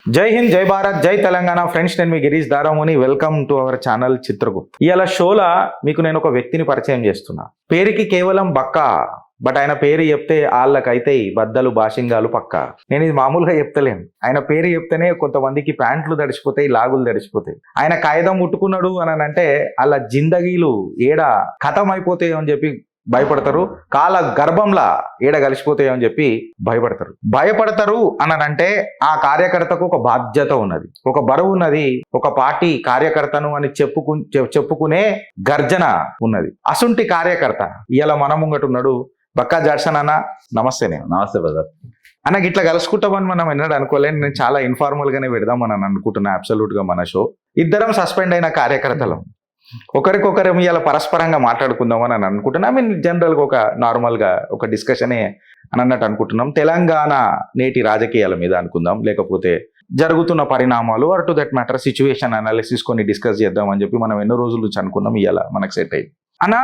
జై హింద్, జై భారత్, జై తెలంగాణ. ఫ్రెండ్స్, నేను మీ Girish Daramuni. Welcome to our channel Chitragupt. ఇవాళ షోలా మీకు నేను ఒక వ్యక్తిని పరిచయం చేస్తున్నా. పేరుకి కేవలం బక్క, బట్ ఆయన పేరు చెప్తే వాళ్ళకైతే బద్దలు బాషింగాలు పక్క. నేను ఇది మామూలుగా చెప్తలేను. ఆయన పేరు చెప్తేనే కొంతమందికి ప్యాంట్లు తడిచిపోతాయి, లాగులు తడిచిపోతాయి. ఆయన కాగితం ముట్టుకున్నాడు అని అంటే వాళ్ళ జిందగీలు ఏడ ఖతం అయిపోతాయి అని చెప్పి భయపడతారు. కాల గర్భంలా ఏడ కలిసిపోతాయి అని చెప్పి భయపడతారు అని అంటే ఆ కార్యకర్తకు ఒక బాధ్యత ఉన్నది, ఒక బరువు ఉన్నది, ఒక పార్టీ కార్యకర్తను అని చెప్పుకునే గర్జన ఉన్నది. అసుంటి కార్యకర్త ఇవాళ మన ముంగటున్నాడు. బక్కా జాడ్సన్ అన్న, నమస్తే. నమస్తే బ్రదర్. అన్నకి ఇట్లా కలుసుకుంటామని మనం ఎన్నడూ అనుకోలేను. నేను చాలా ఇన్ఫార్మల్ గానే పెడదాం అని అనుకుంటున్నా. అబ్సల్యూట్ గా మన షో ఇద్దరం సస్పెండ్ అయిన కార్యకర్తలం. ఒకరికొకరు ఇవాళ పరస్పరంగా మాట్లాడుకుందామని అని అనుకుంటున్నా. ఐ మీన్ జనరల్ గా ఒక నార్మల్ గా ఒక డిస్కషనే అని అన్నట్టు అనుకుంటున్నాం. తెలంగాణ నేటి రాజకీయాల మీద అనుకుందాం, లేకపోతే జరుగుతున్న పరిణామాలు or to that matter situation analysis కొన్ని డిస్కస్ చేద్దాం అని చెప్పి మనం ఎన్నో రోజుల నుంచి అనుకున్నాం. ఇవాళ మనకు సెట్ అయింది. అన్న,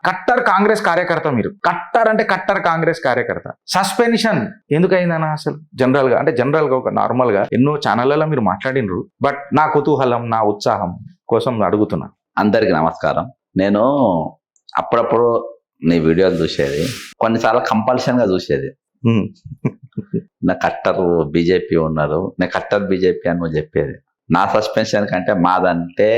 కట్టర్ కాంగ్రెస్ కార్యకర్త మీరు. కట్టర్ కాంగ్రెస్ కార్యకర్త సస్పెన్షన్ ఎందుకైందన్న అసలు? జనరల్ గా ఒక నార్మల్ గా ఎన్నో ఛానళ్లలో మీరు మాట్లాడినరు. బట్ నా కుతూహలం, నా ఉత్సాహం కోసం అడుగుతున్నా. అందరికి నమస్కారం. నేను అప్పుడప్పుడు నీ వీడియోలు చూసేది, కొన్నిసార్లు కంపల్షన్ గా చూసేది. నా కట్టర్ బీజేపీ ఉన్నారు, నేను కట్టర్ బీజేపీ అని నువ్వు చెప్పేది. నా సస్పెన్షన్ కంటే మాదంటే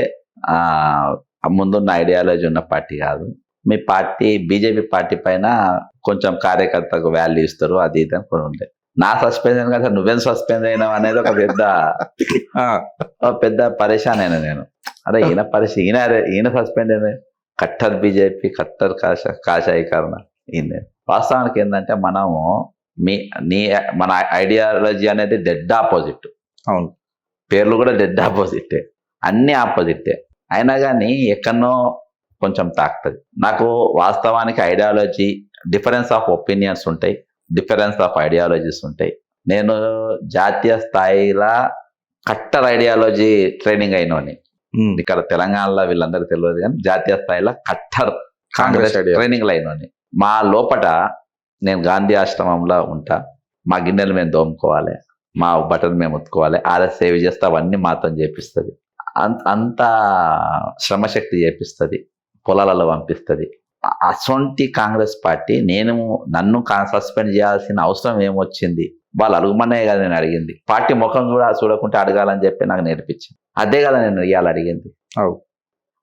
ముందున్న ఐడియాలజీ ఉన్న పార్టీ కాదు. మీ పార్టీ బీజేపీ పార్టీ పైన కొంచెం కార్యకర్తకు వాల్యూ ఇస్తారు, అది ఇది అని కూడా ఉండే. నా సస్పెన్షన్ కంటే నువ్వేం సస్పెండ్ అయినావు అనేది ఒక పెద్ద పరేషాన్ అయినా నేను. అరే ఈయన సస్పెండ్ అయినా, కట్టర్ బీజేపీ, కట్టర్ కాషాయీకరణ ఈయన. వాస్తవానికి ఏంటంటే మనము మన ఐడియాలజీ అనేది డెడ్ ఆపోజిట్. అవును, పేర్లు కూడా డెడ్ ఆపోజిటే, అన్ని ఆపోజిటే. అయినా కానీ ఎక్కడనో కొంచెం తాకుతుంది. నాకు వాస్తవానికి ఐడియాలజీ డిఫరెన్స్ ఆఫ్ ఒపీనియన్స్ ఉంటాయి, డిఫరెన్స్ ఆఫ్ ఐడియాలజీస్ ఉంటాయి. నేను జాతీయ స్థాయిలో కట్టర్ ఐడియాలజీ ట్రైనింగ్ అయినోని. ఇక్కడ తెలంగాణలో వీళ్ళందరికీ తెలియదు కానీ జాతీయ స్థాయిలో కట్టర్ కాంగ్రెస్ ట్రైనింగ్ అయినోని. మా లోపట నేను గాంధీ ఆశ్రమంలో ఉంటా. మా గిన్నెలు మేము దోముకోవాలి, మా బట్టలు మేము ఉత్తుకోవాలి, ఆర్ఎస్ సేవ్ చేస్తే అవన్నీ మాతో చేపిస్తుంది. అంత శ్రమశక్తి చేపిస్తుంది, పొలాలలో పంపిస్తుంది. అసొంటి కాంగ్రెస్ పార్టీ నన్ను సస్పెండ్ చేయాల్సిన అవసరం ఏమొచ్చింది? వాళ్ళు అడుగుమనే కదా నేను అడిగింది. పార్టీ ముఖం కూడా చూడకుంటే అడగాలని చెప్పి నాకు నేర్పించింది. అదే కదా నేను ఇవాళ అడిగింది.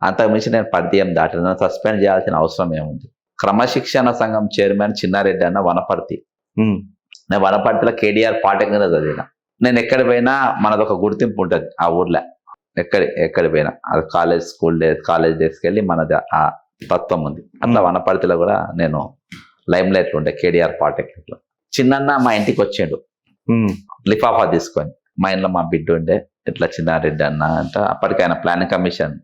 అంతకుమించి నేను పరిధి దాటి నన్ను సస్పెండ్ చేయాల్సిన అవసరం ఏముంది? క్రమశిక్షణ సంఘం చైర్మన్ చిన్నారెడ్డి అన్న వనపర్తి. నేను వనపర్తిలో కేటీఆర్ పాఠంగా చదివిన. నేను ఎక్కడి పోయినా మనదొక గుర్తింపు ఉంటుంది ఆ ఊర్లో. ఎక్కడి పోయినా అది కాలేజ్ డేస్కి వెళ్ళి మనది ఆ తత్వం ఉంది. అట్లా వనపర్తిలో కూడా నేను లైమ్ లైట్లు ఉండే కేటీఆర్ పాలిటెక్నిక్ లో. చిన్న మా ఇంటికి వచ్చిండు లిఫాఫా తీసుకొని. మా ఇంట్లో మా బిడ్డ ఉండే, ఇట్లా చిన్నారెడ్డి అన్న అంట. అప్పటికి ఆయన ప్లానింగ్ కమిషన్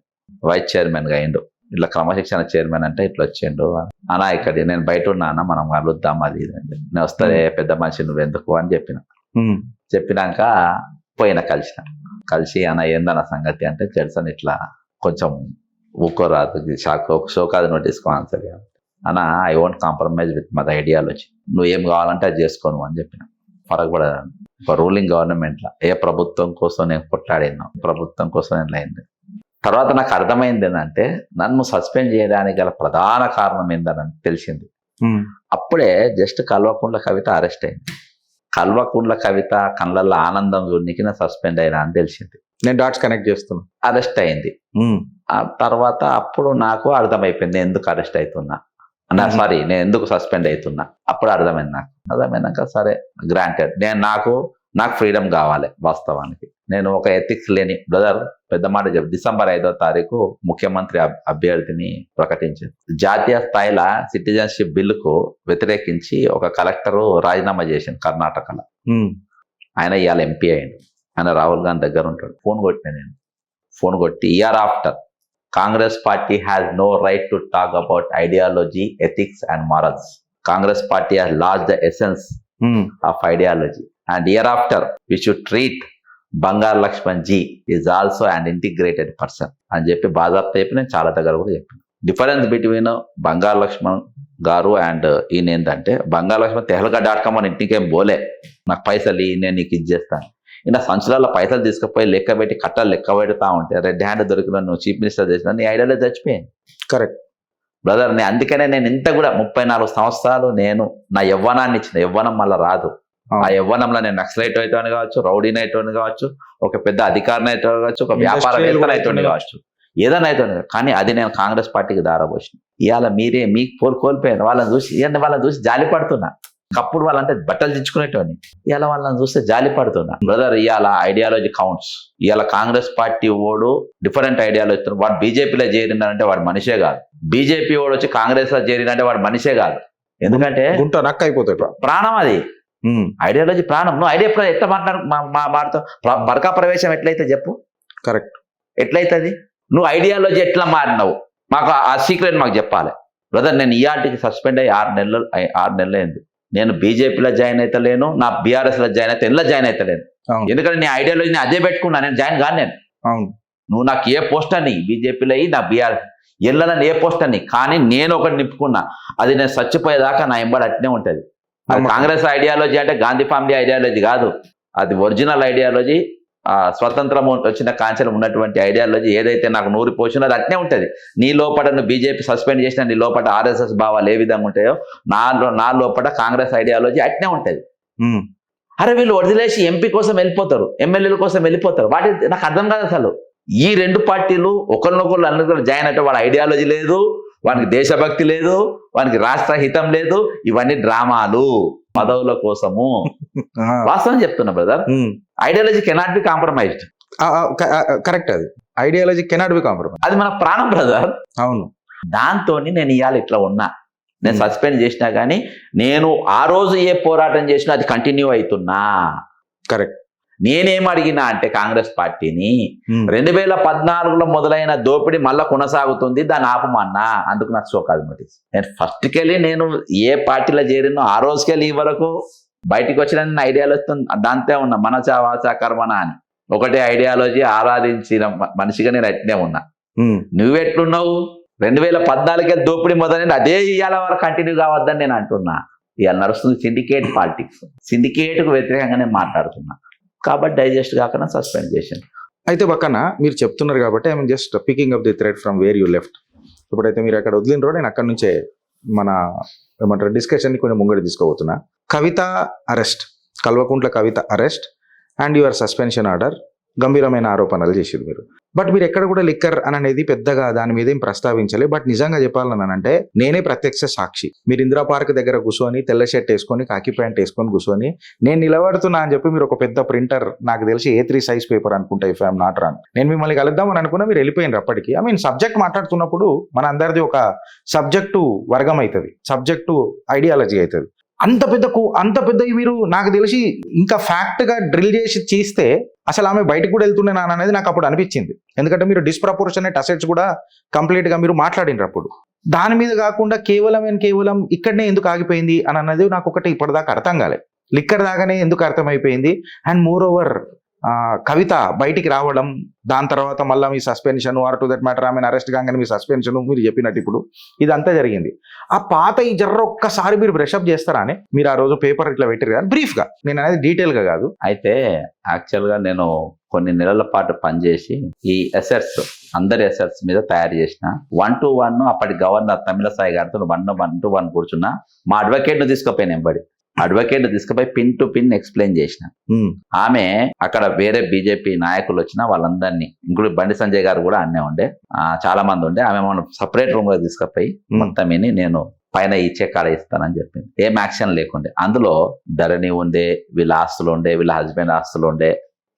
వైస్ చైర్మన్ గా అయిండు. ఇట్లా క్రమశిక్షణ చైర్మన్ అంటే ఇట్లా వచ్చిండు. అన్నా ఇక్కడ నేను బయట ఉన్నా అన్న, మనం కలుద్దాం అది ఇది అంటే. నేను వస్తే పెద్ద మనిషి నువ్వు ఎందుకు అని చెప్పినాక పోయిన కలిసి అన్న ఏందన్న సంగతి అంటే, తెలుసని ఇట్లా కొంచెం ఊకోరాదు, షోకాదు నోటీస్కో ఆన్సర్ అన్న. I won't compromise with my ideology. నువ్వు ఏం కావాలంటే అది చేసుకోను అని చెప్పిన. పరగబడదాను. ఒక రూలింగ్ గవర్నమెంట్లో ఏ ప్రభుత్వం కోసం నేను కొట్లాడినా, ప్రభుత్వం కోసం నేను లైన్. తర్వాత నాకు అర్థమైంది ఏంటంటే, నన్ను సస్పెండ్ చేయడానికి గల ప్రధాన కారణం ఏందని తెలిసింది. అప్పుడే జస్ట్ కల్వకుంట్ల కవిత అరెస్ట్ అయింది. కల్వకుంట్ల కవిత కళ్ళల్లో ఆనందం చూడడానికి నేను సస్పెండ్ అయినా అని తెలిసింది. నేను డాట్స్ కనెక్ట్ చేస్తున్నా. అరెస్ట్ అయింది. ఆ తర్వాత అప్పుడు నాకు అర్థమైపోయింది ఎందుకు అరెస్ట్ అవుతున్నా, నేను ఎందుకు సస్పెండ్ అవుతున్నా. అప్పుడు అర్థమైంది. అర్థమైనాక సరే గ్రాంటెడ్. నాకు ఫ్రీడమ్ కావాలి. వాస్తవానికి నేను ఒక ఎథిక్స్ లేని బ్రదర్. పెద్ద మాట చెప్పు. December 5వ తారీఖు ముఖ్యమంత్రి అభ్యర్థిని ప్రకటించింది. జాతీయ స్థాయిలో సిటిజన్షిప్ బిల్లుకు వ్యతిరేకించి ఒక కలెక్టరు రాజీనామా చేసింది కర్ణాటకలో. ఆయన ఇవాళ ఎంపీ అయ్యిండు. ఆయన రాహుల్ గాంధీ దగ్గర ఉంటాడు. ఫోన్ కొట్టి year after Congress party has no right to talk about ideology, ethics and morals. Congress party has lost the essence of ideology and year after we should treat Bangaru Laxman ji is also and integrated person అని చెప్పి బాధాప్త చెప్పి నేను చాలా దగ్గర కూడా చెప్పాను. Difference between బంగారు లక్ష్మణ్ గారు అండ్ ఈయన ఏంటంటే, బంగారు లక్ష్మణ్ తెహల్కా.com అని ఇంటికేం పోలే, నాకు పైసలు నేను నీకు ఇచ్చేస్తాను. ఇలా సంచులలో పైసలు తీసుకుపోయి లెక్క పెట్టి కట్టలు లెక్క పెడతా ఉంటే రెడ్ హ్యాండ్ దొరికిన నువ్వు చీఫ్ మినిస్టర్ చేసిన నీ ఐడియాలో చచ్చిపోయింది కరెక్ట్ బ్రదర్. అందుకనే నేను ఇంత కూడా 34 సంవత్సరాలు నేను నా యవ్వనాన్ని ఇచ్చిన. యవ్వనం మళ్ళీ రాదు. ఆ యవ్వనంలో నేను నక్సలైట్ అయితేని కావచ్చు, రౌడీని అయితేని కావచ్చు, ఒక పెద్ద అధికారిని అయితే కావచ్చు, ఒక వ్యాపారవేత్తలు అయితేని కావచ్చు, ఏదైనా అయితే. కానీ అది నేను కాంగ్రెస్ పార్టీకి దారబోసిన. ఇవాళ మీకు కోల్పోయాను. వాళ్ళని చూసి జాలి పడుతున్నా. అప్పుడు వాళ్ళంటే బట్టలు తెచ్చుకునేటోని, ఇవాళ వాళ్ళని చూస్తే జాలి పడుతున్నా. బ్రదర్, ఇవాళ ఐడియాలజీ కౌంట్స్. ఇవాళ కాంగ్రెస్ పార్టీ ఓడు డిఫరెంట్ ఐడియాలజీ, వాడు బీజేపీలో చేరిందంటే వాడు మనిషే కాదు. బీజేపీ ఓడు వచ్చి కాంగ్రెస్ లో చేరిందంటే వాడు మనిషే కాదు. ఎందుకంటే గుంట నక్క అయిపోతాయి, ప్రాణం అది. ఐడియాలజీ ప్రాణం. నువ్వు ఐడియా ఎట్లా మాట్లాడుతావు? బర్కా ప్రవేశం ఎట్లయితే చెప్పు. కరెక్ట్. ఎట్లయితుంది? నువ్వు ఐడియాలజీ ఎట్లా మారినావు మాకు ఆ సీక్రెట్ మాకు చెప్పాలి. బ్రదర్, నేను ఈఆర్టీకి సస్పెండ్ అయ్యి 6 నెలలు అయింది. నేను బీజేపీలో జాయిన్ అవుతలేను, నా బీఆర్ఎస్ లో జాయిన్ అయితే ఎలా జాయిన్ అవుతలేను. ఎందుకంటే నీ ఐడియాలజీని అదే పెట్టుకున్నా. నేను జాయిన్ కాను. నేను నువ్వు నాకు ఏ పోస్ట్ అని బీజేపీలో అయ్యి నా బీఆర్ఎస్ ఎల్లనని ఏ పోస్ట్ అని, కానీ నేను ఒకటి నింపుకున్నా. అది నేను చచ్చిపోయేదాకా నా ఎంబడి అట్నే ఉంటుంది. అది కాంగ్రెస్ ఐడియాలజీ అంటే గాంధీ ఫ్యామిలీ ఐడియాలజీ కాదు. అది ఒరిజినల్ ఐడియాలజీ. స్వతంత్రం వచ్చిన కాంచెలు ఉన్నటువంటి ఐడియాలజీ ఏదైతే నాకు నూరి పోసినో అది అట్నే ఉంటుంది. నీ లోపల నువ్వు బీజేపీ సస్పెండ్ చేసిన నీ లోపల ఆర్ఎస్ఎస్ భావాలు ఏ విధంగా ఉంటాయో నా లోపల కాంగ్రెస్ ఐడియాలజీ అట్నే ఉంటుంది. అరే వీళ్ళు వదిలేసి ఎంపీ కోసం వెళ్ళిపోతారు, ఎమ్మెల్యేల కోసం వెళ్ళిపోతారు. వాటి నాకు అర్థం కాదు అసలు. ఈ 2 పార్టీలు ఒకరినొకరు అందరూ జాయిన్ అంటే వాడి ఐడియాలజీ లేదు, వానికి దేశభక్తి లేదు, వానికి రాష్ట్ర హితం లేదు. ఇవన్నీ డ్రామాలు, పదవుల కోసము. వాస్తవం చెప్తున్నా brother. Ideology cannot be compromised. Correct. అది ఐడియాలజీ కెనాట్ బి కాంప్రమైజ్. అది మన ప్రాణం బ్రదర్. అవును. దాంతో నేను ఇవాళ ఇట్లా ఉన్నా. నేను సస్పెండ్ చేసినా కానీ నేను ఆ రోజు ఏ పోరాటం చేసినా అది కంటిన్యూ అవుతున్నా. కరెక్ట్. నేనేం అడిగినా అంటే కాంగ్రెస్ పార్టీని 2014లో మొదలైన దోపిడీ మళ్ళా కొనసాగుతుంది, దాన్ని ఆపమన్నా. అందుకు నాకు షోకాజ్ నోటీస్. నేను ఫస్ట్కెళ్ళి నేను ఏ పార్టీలో చేరినో ఆ రోజుకెళ్ళి ఈ వరకు బయటికి వచ్చిన ఐడియాలజీ దాంతే ఉన్నా. మనస వాచ కర్మణ అని ఒకటే ఐడియాలజీ ఆరాధించిన మనిషిగా నేను అట్నే ఉన్నా. నువ్వెట్లున్నావు? 2014 దోపిడీ మొదలైన అదే ఇవాళ వరకు కంటిన్యూ కావద్దని నేను అంటున్నా. ఇవాళ నడుస్తుంది సిండికేట్ పాలిటిక్స్. సిండికేట్కు వ్యతిరేకంగా నేను మాట్లాడుతున్నా. కాబట్టి డైజెస్ట్ కాకుండా సస్పెండ్ చేశాను. అయితే పక్కన మీరు చెప్తున్నారు కాబట్టి I'm just picking up the thread from where you left. ఇప్పుడైతే మీరు అక్కడ వదిలినరో నేను అక్కడ నుంచే మన ఏమంటారు డిస్కషన్ని కొంచెం ముంగడి తీసుకోబోతున్నా. Kavitha arrest, Kalvakuntla Kavitha arrest and your suspension order, గంభీరమైన ఆరోపణలు చేసారు మీరు. బట్ మీరు ఎక్కడ కూడా లిక్కర్ అని అనేది పెద్దగా దాని మీద ఏం ప్రస్తావించలే. బట్ నిజంగా చెప్పాలని అంటే నేనే ప్రత్యక్ష సాక్షి. మీరు ఇందిరా పార్క్ దగ్గర కూర్చొని తెల్ల షర్ట్ వేసుకొని కాకి ప్యాంట్ వేసుకొని కూర్చొని నేను నిలబడుతున్నా అని చెప్పి మీరు ఒక పెద్ద ప్రింటర్, నాకు తెలిసి A3 సైజ్ పేపర్ అనుకుంటా, ఇఫ్ ఐఎమ్ నాట్ రాంగ్, నేను మిమ్మల్ని కలుద్దామని అనుకున్నా. మీరు వెళ్ళిపోయినారు అప్పటికి. ఐ మీన్ సబ్జెక్ట్ మాట్లాడుతున్నప్పుడు మన అందరిది ఒక సబ్జెక్టు వర్గం అవుతుంది, సబ్జెక్టు ఐడియాలజీ అవుతుంది. అంత పెద్ద మీరు నాకు తెలిసి ఇంకా ఫ్యాక్ట్ గా డ్రిల్ చేసి చేస్తే అసలు ఆమె బయటకు కూడా వెళ్తున్నాను అనేది నాకు అప్పుడు అనిపించింది. ఎందుకంటే మీరు డిస్ప్రపోర్షనేట్ అసెట్స్ కూడా కంప్లీట్ గా మీరు మాట్లాడినారు అప్పుడు. దాని మీద కాకుండా కేవలం ఇక్కడనే ఎందుకు ఆగిపోయింది అని అన్నది నాకు ఒకటి ఇప్పటిదాకా అర్థం కాలేదు. లిక్కర్ దాకానే ఎందుకు అర్థమైపోయింది? అండ్ మోర్ ఓవర్ కవిత బయటికి రావడం, దాని తర్వాత మళ్ళీ మీ suspension or to that matter ఆమె అరెస్ట్ కాగానే మీ సస్పెన్షన్, మీరు చెప్పినట్టు ఇప్పుడు ఇదంతా జరిగింది. ఆ పాత ఈ జర్ర ఒక్కసారి మీరు బ్రషప్ చేస్తారా అని మీరు ఆ రోజు పేపర్ ఇట్లా పెట్టారు కదా, బ్రీఫ్ గా, నేను అనేది డీటెయిల్ గా కాదు. అయితే యాక్చువల్ గా నేను కొన్ని నెలల పాటు పనిచేసి ఈ అసెట్స్ అందరి అసెట్స్ మీద తయారు చేసిన 1-to-1 అప్పటి గవర్నర్ తమిళసాయి గారితో 1-to-1 కూర్చున్నా. మా అడ్వకేట్ ను తీసుకుపోయిన ఎంబడి అడ్వకేట్ తీసుకుపోయి పిన్ టు పిన్ ఎక్స్ప్లెయిన్ చేసిన. ఆమె అక్కడ వేరే బీజేపీ నాయకులు వచ్చిన వాళ్ళందరినీ, ఇంక్లూడ్ బండి సంజయ్ గారు కూడా అన్నే ఉండే, చాలా మంది ఉండే. ఆమె మనం సపరేట్ రూమ్ లో తీసుకుపోయి మొత్తం నేను పైన ఇచ్చే కాడ ఇస్తానని చెప్పింది. ఏం యాక్షన్ లేకుండే. అందులో ధరణి ఉండే, వీళ్ళ ఆస్తులు ఉండే, వీళ్ళ హస్బెండ్ ఆస్తులు ఉండే.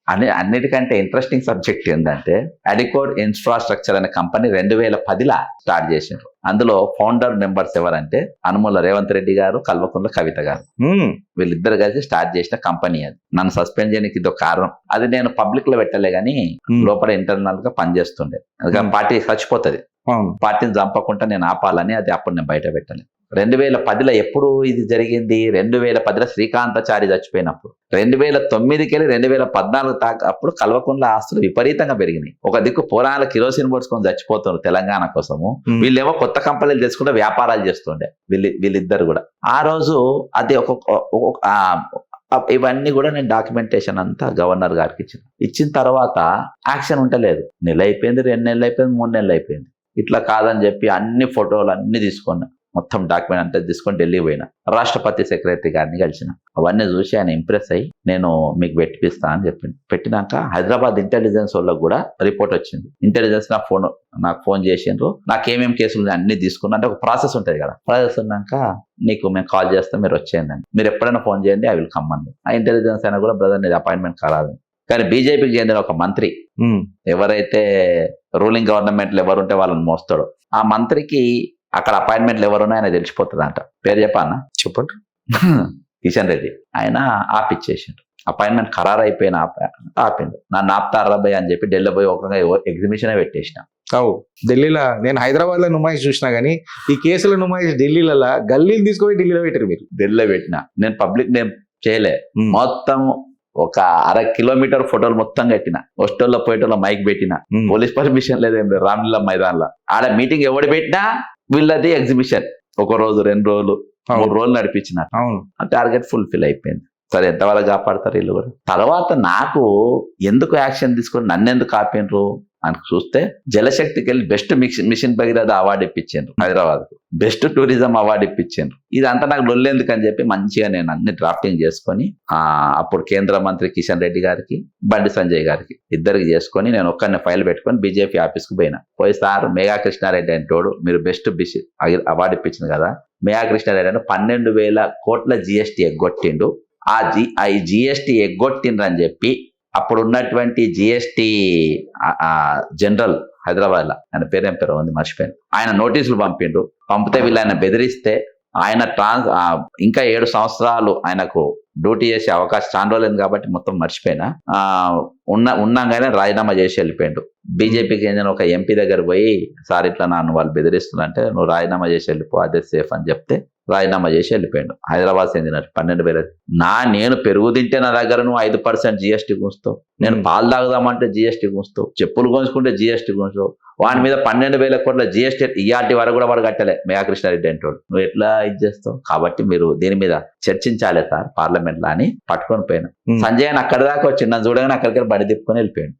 అన్నిటికంటే ఇంట్రెస్టింగ్ సబ్జెక్ట్ ఏంటంటే అడికోడ్ ఇన్ఫ్రాస్ట్రక్చర్ అనే కంపెనీ 2010లో స్టార్ట్ చేశారు. అందులో ఫౌండర్ మెంబర్స్ ఎవరంటే అనుమూల రేవంత్ రెడ్డి గారు, కల్వకుంట్ల కవిత గారు. వీళ్ళిద్దరు కలిసి స్టార్ట్ చేసిన కంపెనీ అది. నన్ను సస్పెండ్ చేయడానికి ఇదో కారణం. అది నేను పబ్లిక్ లో పెట్టలే గానీ లోపల ఇంటర్నల్ గా పనిచేస్తుండే. అందుకని పార్టీ చచ్చిపోతుంది, పార్టీని చంపకుండా నేను ఆపాలని అది అప్పుడు నేను బయట పెట్టలే. 2010లో ఎప్పుడు ఇది జరిగింది? 2010లో శ్రీకాంతాచారి చచ్చిపోయినప్పుడు. 2009కెళ్ళి 2014 దాకా అప్పుడు కల్వకుంట్ల ఆస్తులు విపరీతంగా పెరిగినాయి. ఒక దిక్కు పురాణాల కిరోసిన్ పోసుకొని చచ్చిపోతున్నారు తెలంగాణ కోసము, వీళ్ళేమో కొత్త కంపెనీలు తెచ్చుకుంటే వ్యాపారాలు చేస్తుండే వీళ్ళిద్దరు కూడా. ఆ రోజు అది ఇవన్నీ కూడా నేను డాక్యుమెంటేషన్ అంతా గవర్నర్ గారికి ఇచ్చిన తర్వాత యాక్షన్ ఉంటలేదు. నెల అయిపోయింది, 2 నెలలు అయిపోయింది, 3 నెలలు అయిపోయింది. ఇట్లా కాదని చెప్పి అన్ని ఫోటోలు అన్ని తీసుకున్నా, మొత్తం డాక్యుమెంట్ అంతా తీసుకొని ఢిల్లీ పోయినా. రాష్ట్రపతి సెక్రటరీ గారిని కలిసిన. అవన్నీ చూసి ఆయన ఇంప్రెస్ అయ్యి నేను మీకు పెట్టిస్తా అని చెప్పింది. పెట్టినాక హైదరాబాద్ ఇంటెలిజెన్స్ వాళ్ళకి కూడా రిపోర్ట్ వచ్చింది. ఇంటెలిజెన్స్ నాకు ఫోన్ చేసిండ్రు, నాకేమేమి కేసులు అన్ని తీసుకున్నా. అంటే ఒక ప్రాసెస్ ఉంటుంది కదా, ప్రాసెస్ ఉన్నాక నీకు మేము కాల్ చేస్తాం, మీరు వచ్చేయండి, మీరు ఎప్పుడైనా ఫోన్ చేయండి, ఐ విల్ కమ్ అండి. ఆ ఇంటెలిజెన్స్ అయినా కూడా బ్రదర్ నీది అపాయింట్మెంట్ కారాదు. కానీ బీజేపీకి చెందిన ఒక మంత్రి ఎవరైతే రూలింగ్ గవర్నమెంట్లు ఎవరుంటే వాళ్ళని మోస్తాడో ఆ మంత్రికి అక్కడ అపాయింట్మెంట్లు ఎవరున్నా ఆయన తెలిసిపోతుంది అంట. పేరు చెప్పానా? చెప్పండి. కిషన్ రెడ్డి. ఆయన ఆపిచ్చేసిండు. అపాయింట్మెంట్ ఖరారు అయిపోయిన ఆపిండు. నన్ను ఆపుతారా అని చెప్పి ఢిల్లీ పోయి ఒక ఎగ్జిబిషన్ పెట్టేసిన. ఢిల్లీలో నేను హైదరాబాద్ లో నుమాయిష్ చూసినా గానీ ఈ కేసుల నుమాయిష్ ఢిల్లీలలో గల్లీలు తీసుకొని ఢిల్లీలో పెట్టారు. మీరు ఢిల్లీలో పెట్టిన నేను పబ్లిక్ నేమ్ చేయలే, మొత్తం ఒక 1/2 కిలోమీటర్ ఫోటోలు మొత్తం కట్టిన. హోస్టల్లో పోయేటోళ్ళ మైక్ పెట్టిన, పోలీస్ పర్మిషన్ లేదేం లేదు. రామ్లీలా మైదాన్లో ఆడ మీటింగ్ ఎవడు పెట్టినా వీళ్ళది ఎగ్జిబిషన్. 1 రోజు 2 రోజులు 3 రోజులు నడిపించిన. ఆ టార్గెట్ ఫుల్ఫిల్ అయిపోయింది. సరే, ఎంతవరకు కాపాడతారు వీళ్ళు కూడా. తర్వాత నాకు ఎందుకు యాక్షన్ తీసుకొని నన్ను ఎందుకు ఆపినరు అని చూస్తే జలశక్తికి వెళ్ళి బెస్ట్ మిషన్ భగీరథ అవార్డు ఇప్పించారు, హైదరాబాద్ కు బెస్ట్ టూరిజం అవార్డు ఇప్పించారు. ఇదంతా నాకు లొల్లెందుకు అని చెప్పి మంచిగా నేను అన్ని డ్రాఫ్టింగ్ చేసుకొని అప్పుడు కేంద్ర మంత్రి కిషన్ రెడ్డి గారికి, బండి సంజయ్ గారికి ఇద్దరికి చేసుకొని నేను ఒక్కరిని ఫైల్ పెట్టుకొని బీజేపీ ఆఫీస్కి పోయి సార్ మేఘా కృష్ణారెడ్డి అంటోడు మీరు బెస్ట్ అవార్డు ఇప్పించింది కదా, మేఘా కృష్ణారెడ్డి అంటే 12,000 కోట్ల జిఎస్టీ ఎగ్గొట్టిండు. ఆ జిఎస్టీ ఎగ్గొట్టిండ్రు అని చెప్పి అప్పుడు ఉన్నటువంటి జిఎస్టీ జనరల్ హైదరాబాద్ లో, ఆయన పేరేం పేరు ఉంది మర్చిపోయాను, ఆయన నోటీసులు పంపితే వీళ్ళు ఆయన బెదిరిస్తే ఆయన ఇంకా 7 సంవత్సరాలు ఆయనకు డ్యూటీ చేసే అవకాశం చాలా రోజులైంది కాబట్టి మొత్తం మర్చిపోయినా. ఉన్నాగానే రాజీనామా చేసి వెళ్ళిపోయాడు. బీజేపీకి చెందిన ఒక ఎంపీ దగ్గర పోయి సార్ ఇట్లా నన్ను వాళ్ళు బెదిరిస్తున్నారంటే నువ్వు రాజీనామా చేసి వెళ్ళిపో, అదే సేఫ్ అని చెప్తే రాజీనామా చేసి వెళ్ళిపోయాడు. హైదరాబాద్ చెందిన 12,000. నేను పెరుగు తింటే నా దగ్గర నువ్వు 5% జిఎస్టీ గుంచుతావు, నేను పాలు తాగుదామంటే జిఎస్టీ గుంచుతావు, చెప్పులు గుంజుకుంటే జిఎస్టీ గుంచుతావు. వాని మీద 12,000 కోట్ల జిఎస్టీ ఇయాటి వరకు కూడా వాడు కట్టలే మేఘా కృష్ణారెడ్డి అంటాడు. నువ్వు ఎట్లా ఇది చేస్తావు? కాబట్టి మీరు దీని మీద చర్చించాలి సార్ పార్లమెంట్ లో అని పట్టుకొని పోయాను. సంజయ్ అని అక్కడి దాకా వచ్చి నన్ను చూడగానే అక్కడికి బడి తిప్పుకొని వెళ్ళిపోయాడు.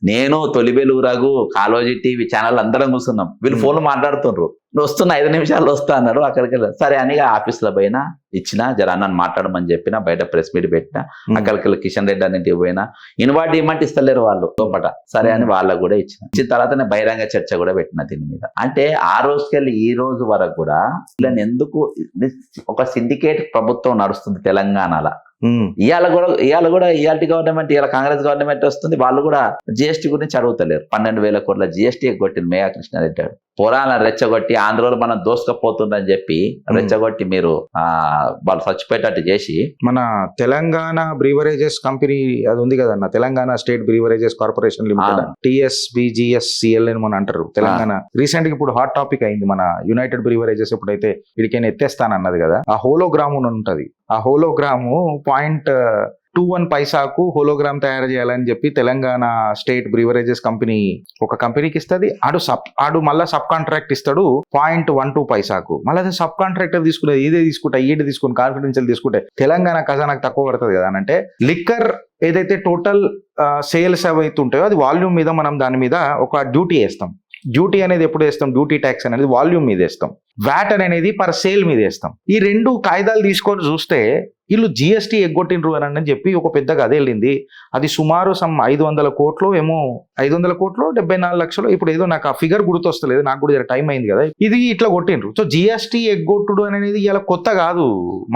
నేను తొలిబెలు రఘు కాలోజీ టీవీ ఛానల్ అందరం కూర్చున్నాం. వీళ్ళు ఫోన్లు మాట్లాడుతుండ్రు, నువ్వు వస్తున్నా 5 నిమిషాల్లో వస్తా అన్నారు. అక్కడికి వెళ్ళి సరే అని ఆఫీస్లో పోయినా ఇచ్చిన జర అన్నని మాట్లాడమని చెప్పిన, బయట ప్రెస్ మీట్ పెట్టిన. అక్కడికి వెళ్ళి కిషన్ రెడ్డి అన్నింటికి పోయినా ఇన్వైట్ ఇవ్వమంటే ఇస్తలేరు వాళ్ళు లోపట. సరే అని వాళ్ళకు కూడా ఇచ్చిన తర్వాత నేను బహిరంగ చర్చ కూడా పెట్టిన దీని మీద. అంటే ఆ రోజుకెళ్ళి ఈ రోజు వరకు కూడా వీళ్ళని ఎందుకు ఒక సిండికేట్ ప్రభుత్వం నడుస్తుంది తెలంగాణలో. ఇవాళ కూడా ఇవాళ గవర్నమెంట్, ఇవాళ కాంగ్రెస్ గవర్నమెంట్ వస్తుంది, వాళ్ళు కూడా జిఎస్టీ గురించి అడుగుతలేరు. 12,000 కోట్ల జిఎస్టీ కొట్టింది మేఘా కృష్ణారెడ్డి. పురాణ రెచ్చగొట్టి ఆంధ్రలో మనం దోసుకపోతుందని చెప్పి రెచ్చగొట్టి మీరు వాళ్ళు చచ్చిపోయేటట్టు చేసి మన తెలంగాణ బ్రీవరేజెస్ కంపెనీ అది ఉంది కదన్న, Telangana state beverages corporation limited, TSBGSCL అని మనం అంటారు. తెలంగాణ రీసెంట్ గా ఇప్పుడు హాట్ టాపిక్ అయింది. మన యునైటెడ్ బ్రీవరేజెస్ ఎప్పుడైతే వీడికైనా ఎత్తేస్తానన్నది కదా, ఆ హోలోగ్రామ్ ఉంటది. ఆ హోలోగ్రాము 0.21 పైసాకు హోలోగ్రామ్ తయారు చేయాలని చెప్పి తెలంగాణ స్టేట్ బ్రీవరేజెస్ కంపెనీ ఒక కంపెనీకి ఇస్తుంది. ఆడు మళ్ళీ సబ్ కాంట్రాక్ట్ ఇస్తాడు 0.12 పైసాకు. మళ్ళీ సబ్ కాంట్రాక్టర్ తీసుకునేది ఇదే తీసుకుని కాన్ఫిడెన్షియల్ తీసుకుంటే తెలంగాణ ఖజానాకు తక్కువ పడుతుంది కదా. అంటే లిక్కర్ ఏదైతే టోటల్ సేల్స్ ఏవైతే ఉంటాయో అది వాల్యూమ్ మీద మనం దాని మీద ఒక డ్యూటీ వేస్తాం. డ్యూటీ అనేది ఎప్పుడు వేస్తాం? డ్యూటీ ట్యాక్స్ అనేది వాల్యూమ్ మీద వేస్తాం, వ్యాట్ అనేది పర్ సేల్ మీద వేస్తాం. ఈ 2 కాయిదాలు తీసుకొని చూస్తే వీళ్ళు జిఎస్టీ ఎగ్గొట్టిండ్రు అని చెప్పి ఒక పెద్దగా అదే వెళ్ళింది. అది సుమారు 500 కోట్లు ఏమో, 500 కోట్లు 74 లక్షలు. ఇప్పుడు ఏదో నాకు ఆ ఫిగర్ గుర్తొస్తలేదు, నాకు కూడా టైం అయింది కదా. ఇది ఇట్లా కొట్టిండ్రు. సో జిఎస్టీ ఎగ్గొట్టుడు అనేది ఇలా కొత్త కాదు.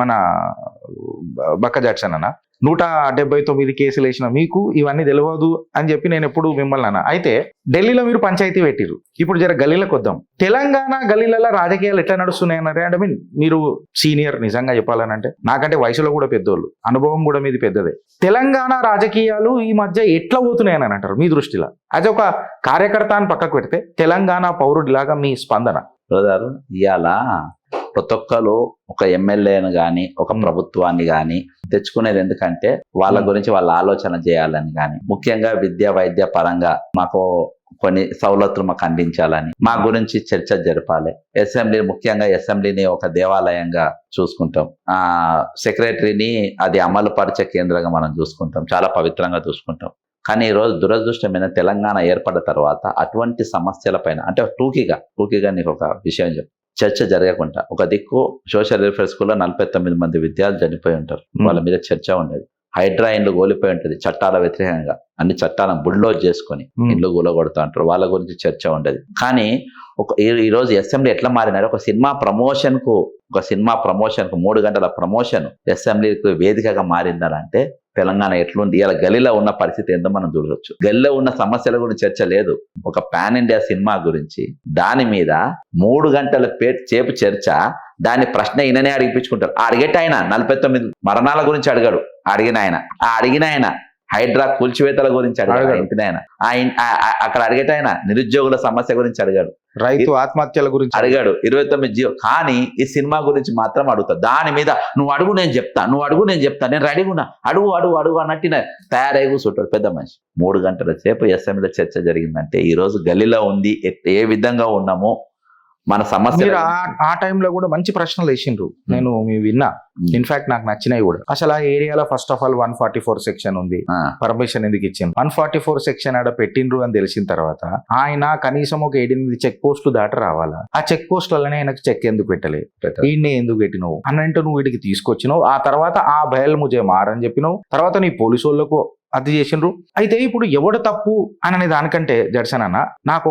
మన బక్క జాక్సన్ అన్న 179 కేసులు వేసిన మీకు ఇవన్నీ తెలియదు అని చెప్పి నేను ఎప్పుడు మిమ్మల్ని అన్నా. అయితే ఢిల్లీలో మీరు పంచాయతీ పెట్టిరు, ఇప్పుడు జర గల్లీలకు వద్దాం. తెలంగాణ గల్లీలలో రాజకీయాలు ఎట్లా నడుస్తున్నాయి అన్నారే. అంటే మీరు సీనియర్, నిజంగా చెప్పాలనంటే నాకంటే వయసులో కూడా పెద్దోళ్ళు, అనుభవం కూడా మీది పెద్దదే. తెలంగాణ రాజకీయాలు ఈ మధ్య ఎట్లా పోతున్నాయని అంటారు మీ దృష్టిలో? అది ఒక కార్యకర్త అని పక్కకు పెడితే తెలంగాణ పౌరుడిలాగా మీ స్పందన. ఇవాళ ప్రతి ఒక్కరు ఒక ఎమ్మెల్యేను కానీ ఒక ప్రభుత్వాన్ని కానీ తెచ్చుకునేది ఎందుకంటే వాళ్ళ గురించి వాళ్ళ ఆలోచన చేయాలని కానీ, ముఖ్యంగా విద్య వైద్య పరంగా మాకు కొన్ని సవలతులు మాకు అందించాలని, మా గురించి చర్చ జరపాలి. అసెంబ్లీ, ముఖ్యంగా అసెంబ్లీని ఒక దేవాలయంగా చూసుకుంటాం, సెక్రటరీని అది అమలు పరిచే కేంద్రంగా మనం చూసుకుంటాం, చాలా పవిత్రంగా చూసుకుంటాం. కానీ ఈరోజు దురదృష్టమైన తెలంగాణ ఏర్పడిన తర్వాత అటువంటి సమస్యల పైన, అంటే టూకీగా నీకు ఒక విషయం చెప్పు, చర్చ జరగకుండా ఒక దిక్కు సోషల్ వెల్ఫేర్ స్కూల్లో 49 మంది విద్యార్థులు చనిపోయి ఉంటారు, వాళ్ళ మీద చర్చ ఉండేది. హైడ్రా ఇండ్లు కోల్పోయి ఉంటుంది చట్టాల వ్యతిరేకంగా, అన్ని చట్టాలను బుల్డోజ్ చేసుకొని ఇండ్లు కూలగొడుతూ ఉంటారు, వాళ్ళ గురించి చర్చ ఉండేది. కానీ ఈ రోజు అసెంబ్లీ ఎట్లా మారినారు, ఒక సినిమా ప్రమోషన్ కు 3 గంటల ప్రమోషన్ అసెంబ్లీకి వేదికగా మారిందంటే తెలంగాణ ఎట్లుంది, ఇలా గల్లీలో ఉన్న పరిస్థితి ఏందో మనం చూడవచ్చు. గల్లీలో ఉన్న సమస్యల గురించి చర్చ లేదు, ఒక పాన్ ఇండియా సినిమా గురించి దాని మీద 3 గంటల చేపు చర్చ, దాని ప్రశ్న ఈయననే అడిగిపించుకుంటారు. అడిగేట ఆయన 49 మరణాల గురించి అడిగాడు, అడిగిన ఆయన హైడ్రా కూల్చివేతల గురించి అడిగాడు, అక్కడ అడిగేట ఆయన నిరుద్యోగుల సమస్య గురించి అడిగాడు, రైతు ఆత్మహత్యల గురించి అడిగాడు, 29 కానీ ఈ సినిమా గురించి మాత్రం అడుగుతా. దాని మీద నువ్వు అడుగు నేను చెప్తా, నేను రెడీగా అడుగు అన్నట్టు తయారై కూర్చుంటాడు పెద్ద మనిషి. 3 గంటల సేపు అసెంబ్లీలో చర్చ జరిగిందంటే ఈ రోజు గల్లీలో ఉంది, ఏ విధంగా ఉన్నామో మన సమస్య. ఆ టైంలో కూడా మంచి ప్రశ్నలు వేసిండ్రు, నేను విన్నా. ఇన్ఫాక్ట్ నాకు నచ్చినాయి కూడా. అసలు ఆ ఏరియాలో ఫస్ట్ ఆఫ్ ఆల్ 144 సెక్షన్ ఉంది, పర్మిషన్ ఎందుకు ఇచ్చిండ్రు? 144 సెక్షన్ ఆడ పెట్టిండ్రు అని తెలిసిన తర్వాత ఆయన కనీసం ఒక 8 చెక్ పోస్టులు దాటి రావాలా. ఆ చెక్ పోస్టులనే ఆయనకు చెక్ ఎందుకు పెట్టలేదు, ఈయన్నే ఎందుకు పెట్టినావు అన్నంటే నువ్వు వీడికి తీసుకొచ్చినావు. ఆ తర్వాత ఆ బయలు ముజే మారని చెప్పినావు, తర్వాత నీ పోలీసు వాళ్ళకు అది చేసిండ్రు. అయితే ఇప్పుడు ఎవడు తప్పు అనే దానికంటే జడ్సన్ అన్న, నాకు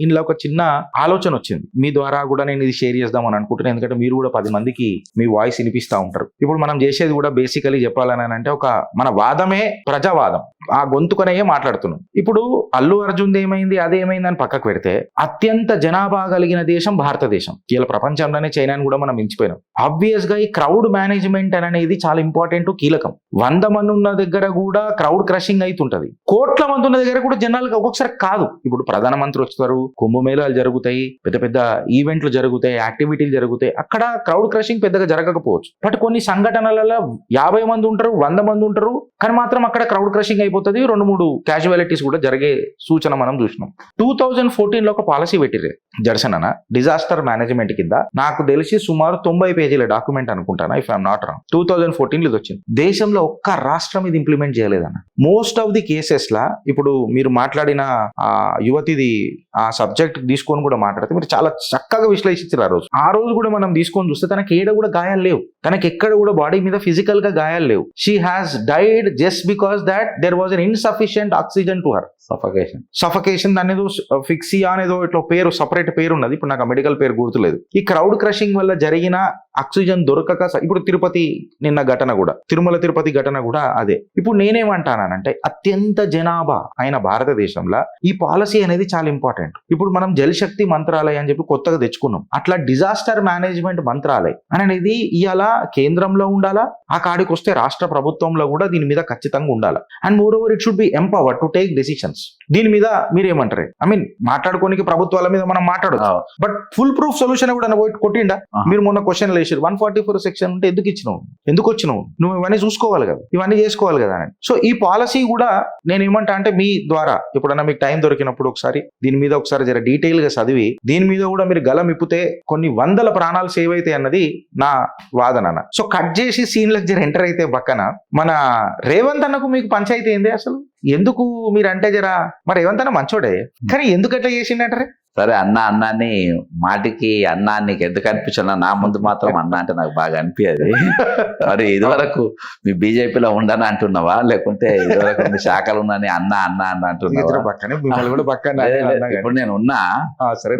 ఇందులో ఒక చిన్న ఆలోచన వచ్చింది, మీ ద్వారా కూడా నేను ఇది షేర్ చేద్దామని అనుకుంటున్నాను. ఎందుకంటే మీరు కూడా 10 మందికి మీ వాయిస్ వినిపిస్తూ ఉంటారు. ఇప్పుడు మనం చేసేది కూడా బేసికలీ చెప్పాలని అంటే మన వాదమే ప్రజావాదం, ఆ గొంతుకనే మాట్లాడుతున్నాం. ఇప్పుడు అల్లు అర్జున్ ఏమైంది అదేమైంది అని పక్కకు పెడితే అత్యంత జనాభా కలిగిన దేశం భారతదేశం. ఇలా ప్రపంచంలోనే చైనాని కూడా మనం మించిపోయినాం. ఆబ్వియస్ గా ఈ క్రౌడ్ మేనేజ్మెంట్ అనేది చాలా ఇంపార్టెంట్, కీలకం. 100 మంది ఉన్న దగ్గర కూడా క్రౌడ్ క్రషింగ్ అవుతుంటది, కోట్ల మంది ఉన్న దగ్గర కూడా జనాలకు ఒక్కొక్కసారి కాదు. ఇప్పుడు ప్రధానమంత్రి వస్తారు, కుంభమేళాలు జరుగుతాయి, పెద్ద పెద్ద ఈవెంట్లు జరుగుతాయి, యాక్టివిటీలు జరుగుతాయి, అక్కడ క్రౌడ్ క్రషింగ్ పెద్దగా జరగకపోవచ్చు. బట్ కొన్ని సంఘటనలలో 50 మంది ఉంటారు, 100 మంది ఉంటారు, కానీ మాత్రం అక్కడ క్రౌడ్ క్రషింగ్ అయిపోతుంది. 2-3 క్యాజువాలిటీస్ కూడా జరిగే సూచన మనం చూసినాం. 2014 ఒక పాలసీ పెట్టిరే జడ్సన్ అన్న, డిజాస్టర్ మేనేజ్మెంట్ కింద. నాకు తెలిసి సుమారు 90 పేజీల డాక్యుమెంట్ అనుకుంటాను, ఇఫ్ ఐఎమ్ నాట్ రాంగ్. 2014 ఇది వచ్చింది. దేశంలో ఒక్క రాష్ట్రం ఇది ఇంప్లిమెంట్ చేయలేదన్న. మోస్ట్ ఆఫ్ ది కేసెస్ లా ఇప్పుడు మీరు మాట్లాడిన యువతిది ఆ సబ్జెక్ట్ తీసుకొని కూడా మాట్లాడితే మీరు చాలా చక్కగా విశ్లేషించారు. ఆ రోజు కూడా మనం తీసుకొని చూస్తే తనకి ఏడ కూడా గాయాలు లేవు, తనకి ఎక్కడ కూడా బాడీ మీద ఫిజికల్ గా గాయాలు లేవు. She has died just because that there was an insufficient oxygen to her. Suffocation అనేది ఫిక్సియా అనేదో ఇట్లా పేరు, సపరేట్ పేరు ఉన్నది, ఇప్పుడు నాకు మెడికల్ పేరు గుర్తులేదు. ఈ క్రౌడ్ క్రషింగ్ వల్ల జరిగిన ఆక్సిజన్ దొరకక, ఇప్పుడు తిరుపతి నిన్న ఘటన కూడా, తిరుమల తిరుపతి ఘటన కూడా అదే. ఇప్పుడు నేనేమంటానంటే అత్యంత జనాభా అయిన భారతదేశంలో ఈ పాలసీ అనేది చాలా ఇంపార్టెంట్. ఇప్పుడు మనం జల్ శక్తి మంత్రాలయం అని చెప్పి కొత్తగా తెచ్చుకున్నాం, అట్లా డిజాస్టర్ మేనేజ్మెంట్ మంత్రాలయం అనేది ఇవాళ కేంద్రంలో ఉండాలా, ఆ కాడికి వస్తే రాష్ట్ర ప్రభుత్వంలో కూడా దీని మీద ఖచ్చితంగా ఉండాలి. And more over it should be empowered to take decisions. దీని మీద మీరేమంటారు? ఐ మీన్ మాట్లాడుకోనికి ప్రభుత్వాల మీద మనం మాట్లాడచ్చు, బట్ ఫుల్ ప్రూఫ్ సొల్యూషన్ కూడా కొట్టిండా? మీరు మొన్న క్వశ్చన్ లేచారు, 144 సెక్షన్ ఉంటే ఎందుకు ఇచ్చినావు, ఎందుకు వచ్చినావు, నువ్వు ఇవన్నీ చూసుకోవాలి కదా, ఇవన్నీ చేసుకోవాలి కదా అని. సో ఈ పాలసీ కూడా నేను ఏమంటా అంటే మీ ద్వారా ఎప్పుడన్నా మీకు టైం దొరికినప్పుడు ఒకసారి దీని మీద ఒకసారి జర డీటెయిల్ గా చదివి దీని మీద కూడా మీరు గలం ఇప్పితే కొన్ని 100 ప్రాణాలు సేవ్ అవుతాయి అన్నది నా వాదన. సో కట్ చేసి సీన్లకు జర ఎంటర్ అయితే పక్కన మన రేవంత్ అన్నకు మీకు పంచాయతీ ఏంది అసలు? ఎందుకు మీరు అంటే జరా మరి రేవంత్ అన్న మంచోడే, కానీ ఎందుకు అట్లా చేసిండంటారే? సరే అన్నాన్ని మాటికి నీకు ఎందుకు అనిపించాల, నా ముందు మాత్రం అన్న అంటే నాకు బాగా అనిపించేది. మరి ఇదివరకు మీ బీజేపీలో ఉండని అంటున్నావా, లేకుంటే ఇదివరకు మీ శాఖలు ఉన్నాని అన్న అంటున్నావా? ఇప్పుడు నేను ఉన్నా. సరే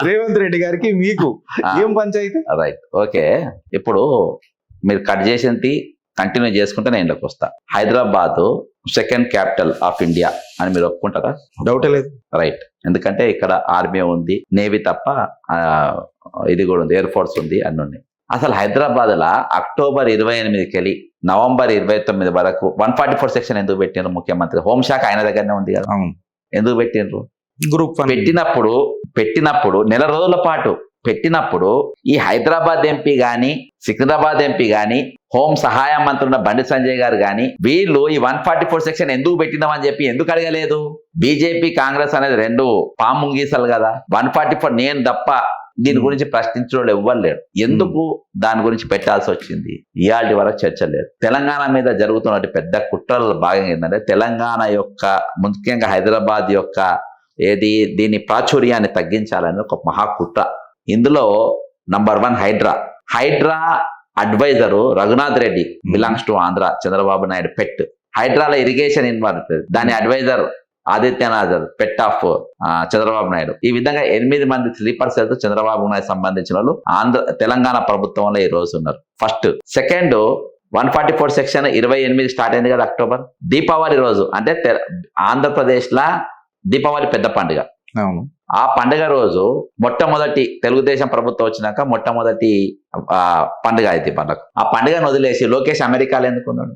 రేవంత్ రెడ్డి గారికి మీకు ఏం పంచాయితీ? Right, okay. ఇప్పుడు మీరు కట్ చేసింది కంటిన్యూ చేసుకుంటే నేను ఇంట్లోకి వస్తా. Hyderabad second capital of India అని మీరు ఒప్పుకుంటారా? డౌట్ లేదు. రైట్, ఎందుకంటే ఇక్కడ ఆర్మీ ఉంది, నేవీ తప్ప ఇది కూడా ఉంది, ఎయిర్ ఫోర్స్ ఉంది, అన్ని ఉన్నాయి. అసలు హైదరాబాద్ లా అక్టోబర్ 28కి వెళ్ళి నవంబర్ 29 వరకు 144 సెక్షన్ ఎందుకు పెట్టినారు? ముఖ్యమంత్రి హోంశాఖ ఆయన దగ్గరనే ఉంది కదా, ఎందుకు పెట్టినారు? గ్రూప్ పెట్టినప్పుడు నెల రోజుల పాటు పెట్టినప్పుడు ఈ హైదరాబాద్ ఎంపీ గాని సికింద్రాబాద్ ఎంపీ గాని హోం సహాయ మంత్రి ఉన్న బండి సంజయ్ గారు గాని వీళ్ళు ఈ 144 సెక్షన్ ఎందుకు పెట్టినామని చెప్పి ఎందుకు అడగలేదు? బీజేపీ కాంగ్రెస్ అనేది రెండు పాముంగీసలు కదా. 144 నేను తప్ప దీని గురించి ప్రశ్నించడం ఎవ్వరు లేరు. ఎందుకు దాని గురించి పెట్టాల్సి వచ్చింది? ఇయాల్టి వరకు చర్చ లేదు. తెలంగాణ మీద జరుగుతున్న పెద్ద కుట్రల భాగంగా ఏంటంటే తెలంగాణ యొక్క ముఖ్యంగా హైదరాబాద్ యొక్క దీని ప్రాచుర్యాన్ని తగ్గించాలని ఒక మహాకుట్ర. ఇందులో number 1 Hydraa advisor Raghunath Reddy belongs to Andhra, Chandrababu Naidu pet. హైడ్రాలో ఇరిగేషన్ ఇన్వాల్వ్, దాని advisor Adityanath pet of Chandrababu Naidu. ఈ విధంగా 8 మంది స్లీపర్ సెల్స్ చంద్రబాబు నాయుడు సంబంధించిన వాళ్ళు తెలంగాణ ప్రభుత్వంలో ఈ రోజు ఉన్నారు. ఫస్ట్. సెకండ్, 144 సెక్షన్ 28 స్టార్ట్ అయింది కదా అక్టోబర్. దీపావళి రోజు అంటే ఆంధ్రప్రదేశ్ లా దీపావళి పెద్ద పండుగ. ఆ పండుగ రోజు మొట్టమొదటి తెలుగుదేశం ప్రభుత్వం వచ్చినాక మొట్టమొదటి పండుగ అయితే పండుగ. ఆ పండుగను వదిలేసి లోకేష్ అమెరికాలో ఎందుకున్నాడు?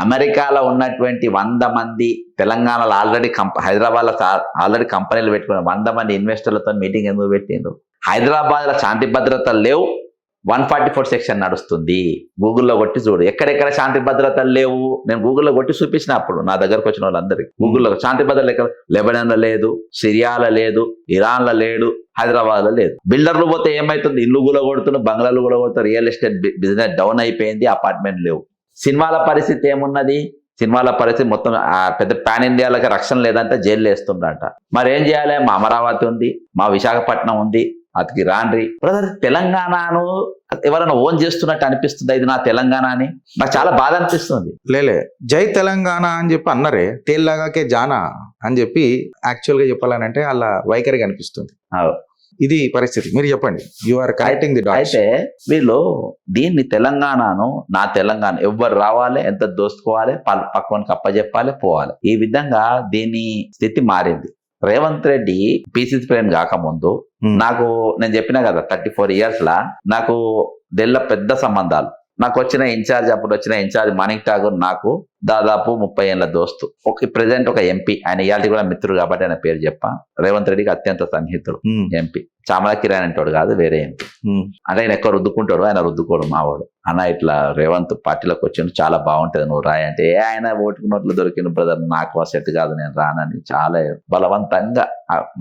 అమెరికాలో ఉన్నటువంటి 100 మంది తెలంగాణలో ఆల్రెడీ హైదరాబాద్ లో ఆల్రెడీ కంపెనీలు పెట్టుకున్న 100 మంది ఇన్వెస్టర్లతో మీటింగ్ ఎందుకు పెట్టిండ్రు? హైదరాబాద్ లో శాంతి భద్రతలు లేవు, 144 సెక్షన్ నడుస్తుంది. గూగుల్లో కొట్టి చూడు, ఎక్కడెక్కడ శాంతి భద్రతలు లేవు. నేను గూగుల్లో కొట్టి చూపించినప్పుడు నా దగ్గరకు వచ్చిన వాళ్ళందరికీ గూగుల్లో శాంతి భద్రతలు ఎక్కడ, లెబనాన్లో లేదు, సిరియాలో లేదు, ఇరాన్లో లేడు, హైదరాబాద్లో లేదు. బిల్డర్లు పోతే ఏమైతుంది? ఇల్లు కూడా కొడుతున్నారు, బంగ్లాలు కూడా కొడుతున్నారు, రియల్ ఎస్టేట్ బిజినెస్ డౌన్ అయిపోయింది, అపార్ట్మెంట్ లేవు. సినిమాల పరిస్థితి ఏమున్నది? సినిమాల పరిస్థితి మొత్తం పెద్ద పాన్ ఇండియాలకి రక్షణ లేదంటే జైలు వేస్తుందంట. మరి ఏం చేయాలి? మా అమరావతి ఉంది, మా విశాఖపట్నం ఉంది, అతికి రాండ్రి. బ్రదర్, తెలంగాణను ఎవరైనా ఓన్ చేస్తున్నట్టు అనిపిస్తుంది. ఇది నా తెలంగాణ అని నాకు చాలా బాధ అనిపిస్తుంది. లేలే, జై తెలంగాణ అని చెప్పి అన్నారే, తేల్లాగాకే జానా అని చెప్పి యాక్చువల్ గా చెప్పాలనంటే అలా వైఖరి కనిపిస్తుంది. ఇది పరిస్థితి. మీరు చెప్పండి, you are correcting the dots. అయితే వీళ్ళు దీన్ని తెలంగాణను నా తెలంగాణ ఎవ్వరు రావాలి, ఎంత దోసుకోవాలి, పక్కనకి అప్పచెప్పాలి, పోవాలి. ఈ విధంగా దీని స్థితి మారింది. రేవంత్ రెడ్డి పిసిసి ప్రెసిడెంట్ కాకముందు నాకు, నేను చెప్పినా కదా 34 years లా నాకు ఢిల్లీ పెద్ద సంబంధాలు. నాకు వచ్చిన ఇన్ఛార్జ్, అప్పుడు వచ్చిన ఇన్ఛార్జ్ మాణిక్ ఠాగూర్ నాకు దాదాపు 30 ఏళ్ల దోస్తు. ప్రెసిడెంట్ ఒక ఎంపీ, ఆయన ఇయాల్టి కూడా మిత్రుడు కాబట్టి ఆయన పేరు చెప్పా. రేవంత్ రెడ్డికి అత్యంత సన్నిహితుడు ఎంపీ. చామల కిరణ్ అంటాడు కాదు, వేరే ఎంపీ. అంటే ఆయన ఎక్కువ రుద్దుకుంటాడు, ఆయన రుద్దుకోడు మావాడు. అన్న ఇట్లా రేవంత్ పార్టీలోకి వచ్చిండు, చాలా బాగుంటది, నువ్వు రాయి అంటే ఆయన ఓటుకు నోట్లు దొరికిన బ్రదర్, నాకు సెట్ కాదు, నేను రానని చాలా బలవంతంగా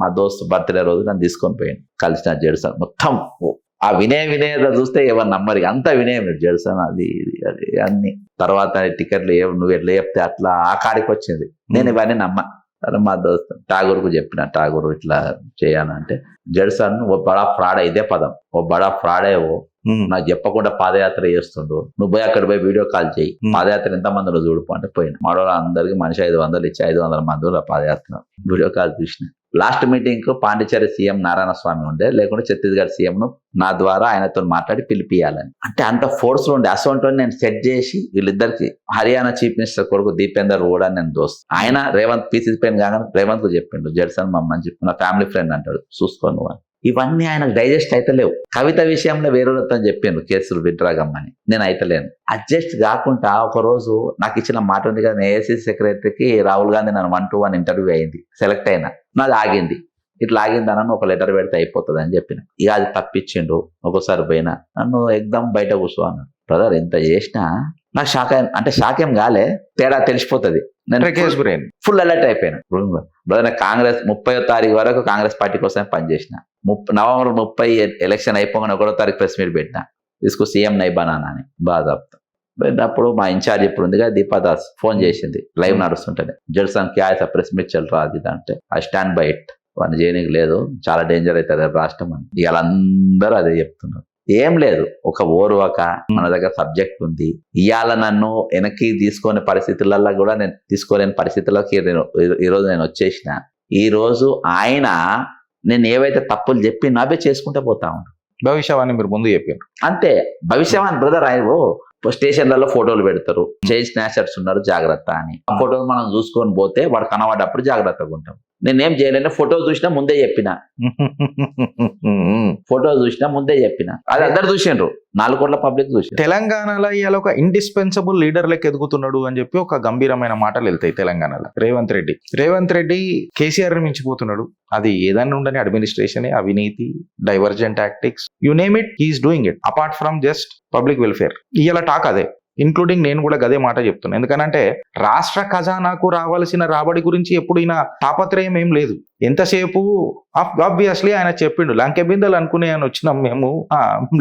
మా దోస్తు బర్త్డే రోజు నన్ను తీసుకొని పోయాను. కలిసిన జెడ్సన్ మొత్తం ఆ వినయ చూస్తే ఎవరు నమ్మరు, అంత వినయం జెడ్సన్, అది అది అన్ని. తర్వాత టికెట్లు నువ్వు ఎట్లా చెప్తే అట్లా ఆ కాడికి వచ్చింది. నేను ఇవన్నీ నమ్మ. సరే మా దోస్తు ఠాగూర్కు చెప్పిన, ఠాగూర్ ఇట్లా చేయాలంటే జెడ్సన్ ఓ బడా ఫ్రాడ్, ఇదే పదం, ఓ బడా ఫ్రాడేవో, నాకు చెప్పకుండా పాదయాత్ర చేస్తుండు, నువ్వు పోయి అక్కడ పోయి వీడియో కాల్ చేయి, పాదయాత్ర ఎంత మందిలో చూడుపు అంటే పోయిన. మరో అందరికి మనిషి 500 ఇచ్చి 500 మంది పాదయాత్ర వీడియో కాల్ చూసిన. లాస్ట్ మీటింగ్ కు పాండిచేరి సీఎం నారాయణ స్వామి ఉండే, లేకుంటే ఛత్తీస్గఢ్ సీఎం ను నా ద్వారా ఆయనతో మాట్లాడి పిలిపియాలని. అంటే అంత ఫోర్స్ లో ఉండే. అసలు నేను సెట్ చేసి వీళ్ళిద్దరికి హర్యానా చీఫ్ మినిస్టర్ కొడుకు దీపేందర్ కూడా నేను దోస్త్. ఆయన రేవంత్ పీసీసీ పైన కాగానే రేవంత్ కు చెప్పిండు, జెడ్సన్ మమ్మని చెప్పి నా ఫ్యామిలీ ఫ్రెండ్ అంటాడు, చూసుకోను అని. ఇవన్నీ ఆయనకు డైజెస్ట్ అయితే లేవు. కవిత విషయంలో వేరేతో చెప్పాను, కేసులు విత్డ్రా కమ్మని. నేను అయితలేను. అడ్జస్ట్ కాకుండా ఒక రోజు నాకు ఇచ్చిన మాట ఉంది కదా, ఏఐసిసి సెక్రటరీకి రాహుల్ గాంధీ నన్ను 1-to-1 ఇంటర్వ్యూ అయింది, సెలెక్ట్ అయినా. నాది ఆగింది. ఇట్లా ఆగిందనని ఒక లెటర్ పెడితే అయిపోతుంది అని చెప్పిన. ఇక అది తప్పించిండు. ఒక్కోసారి పోయినా నన్ను ఎగ్జామ్ బయట కూర్చో అన్నాడు. బ్రదర్ ఎంత చేసినా నాకు షాక్ అయ్యాను. అంటే షాక్ ఏం కాలే, తేడా తెలిసిపోతుంది. నేను ఫుల్ అలర్ట్ అయిపోయాను. బ్రదర్ కాంగ్రెస్ 30వ తారీఖు వరకు కాంగ్రెస్ పార్టీ కోసం పనిచేసిన. నవంబర్ 30 ఎలక్షన్ అయిపోగానే 1వ తారీఖు ప్రెస్ మీట్ పెట్టిన, తీసుకు సీఎం నైబానా అని బాగా. అప్పుడు మా ఇన్ఛార్జ్ ఇప్పుడు ఉంది కదా దీపాదాస్ ఫోన్ చేసింది, లైవ్ నడుస్తుంటేనే, జెడ్సన్ క్యా ఐసా ప్రెస్ మీట్ చల్రా అది అంటే, ఐ స్టాండ్ బై ఇట్, వాడిని చేయడానికి లేదు, చాలా డేంజర్ అవుతుంది రాష్ట్రం అని. ఇవాళ అందరూ అదే చెప్తున్నారు. ఏం లేదు, ఒక ఓర్వక మన దగ్గర సబ్జెక్ట్ ఉంది. ఇవాళ నన్ను వెనక్కి తీసుకునే పరిస్థితులలో కూడా నేను తీసుకోలేని పరిస్థితుల్లోకి ఈరోజు నేను వచ్చేసిన. ఈ రోజు ఆయన నేను ఏవైతే తప్పులు చెప్పి అవే చేసుకుంటూ పోతా ఉన్నాను. భవిష్యవాణి మీరు ముందు చెప్పారు అంతే. భవిష్యవాణి బ్రదర్, ఆయన స్టేషన్లలో ఫోటోలు పెడతారు, చైన్ స్నాచర్స్ ఉన్నారు జాగ్రత్త అని. ఆ ఫోటోలు మనం చూసుకొని పోతే వాడు కనబడ్డప్పుడు జాగ్రత్తగా ఉంటాం. నేనేం చేయలేను, ఫోటో చూసినా ముందే చెప్పిన, అది అందరు చూసిండ్రు, 4 కోట్ల పబ్లిక్ చూసిండ్రు. తెలంగాణలో ఇవాళ ఒక ఇండిస్పెన్సబుల్ లీడర్ లెక్క ఎదుగుతున్నాడు అని చెప్పి ఒక గంభీరమైన మాటలు వెళ్తాయి తెలంగాణలో. రేవంత్ రెడ్డి కేసీఆర్ ని మించిపోతున్నాడు. అది ఏదైనా ఉండని అడ్మినిస్ట్రేషన్, అవినీతి, divergent tactics, you name it, he's doing it apart from just public welfare. ఇవాళ టాక్ అదే, ఇంక్లూడింగ్ నేను కూడా గదే మాట చెప్తున్నా. ఎందుకంటే రాష్ట్ర ఖజానాకు రావాల్సిన రాబడి గురించి ఎప్పుడు ఈయన తాపత్రయం ఏం లేదు. ఎంతసేపు ఆబ్వియస్లీ ఆయన చెప్పిండు, లంకె బిందెలు అనుకునే ఆయన వచ్చినాం మేము,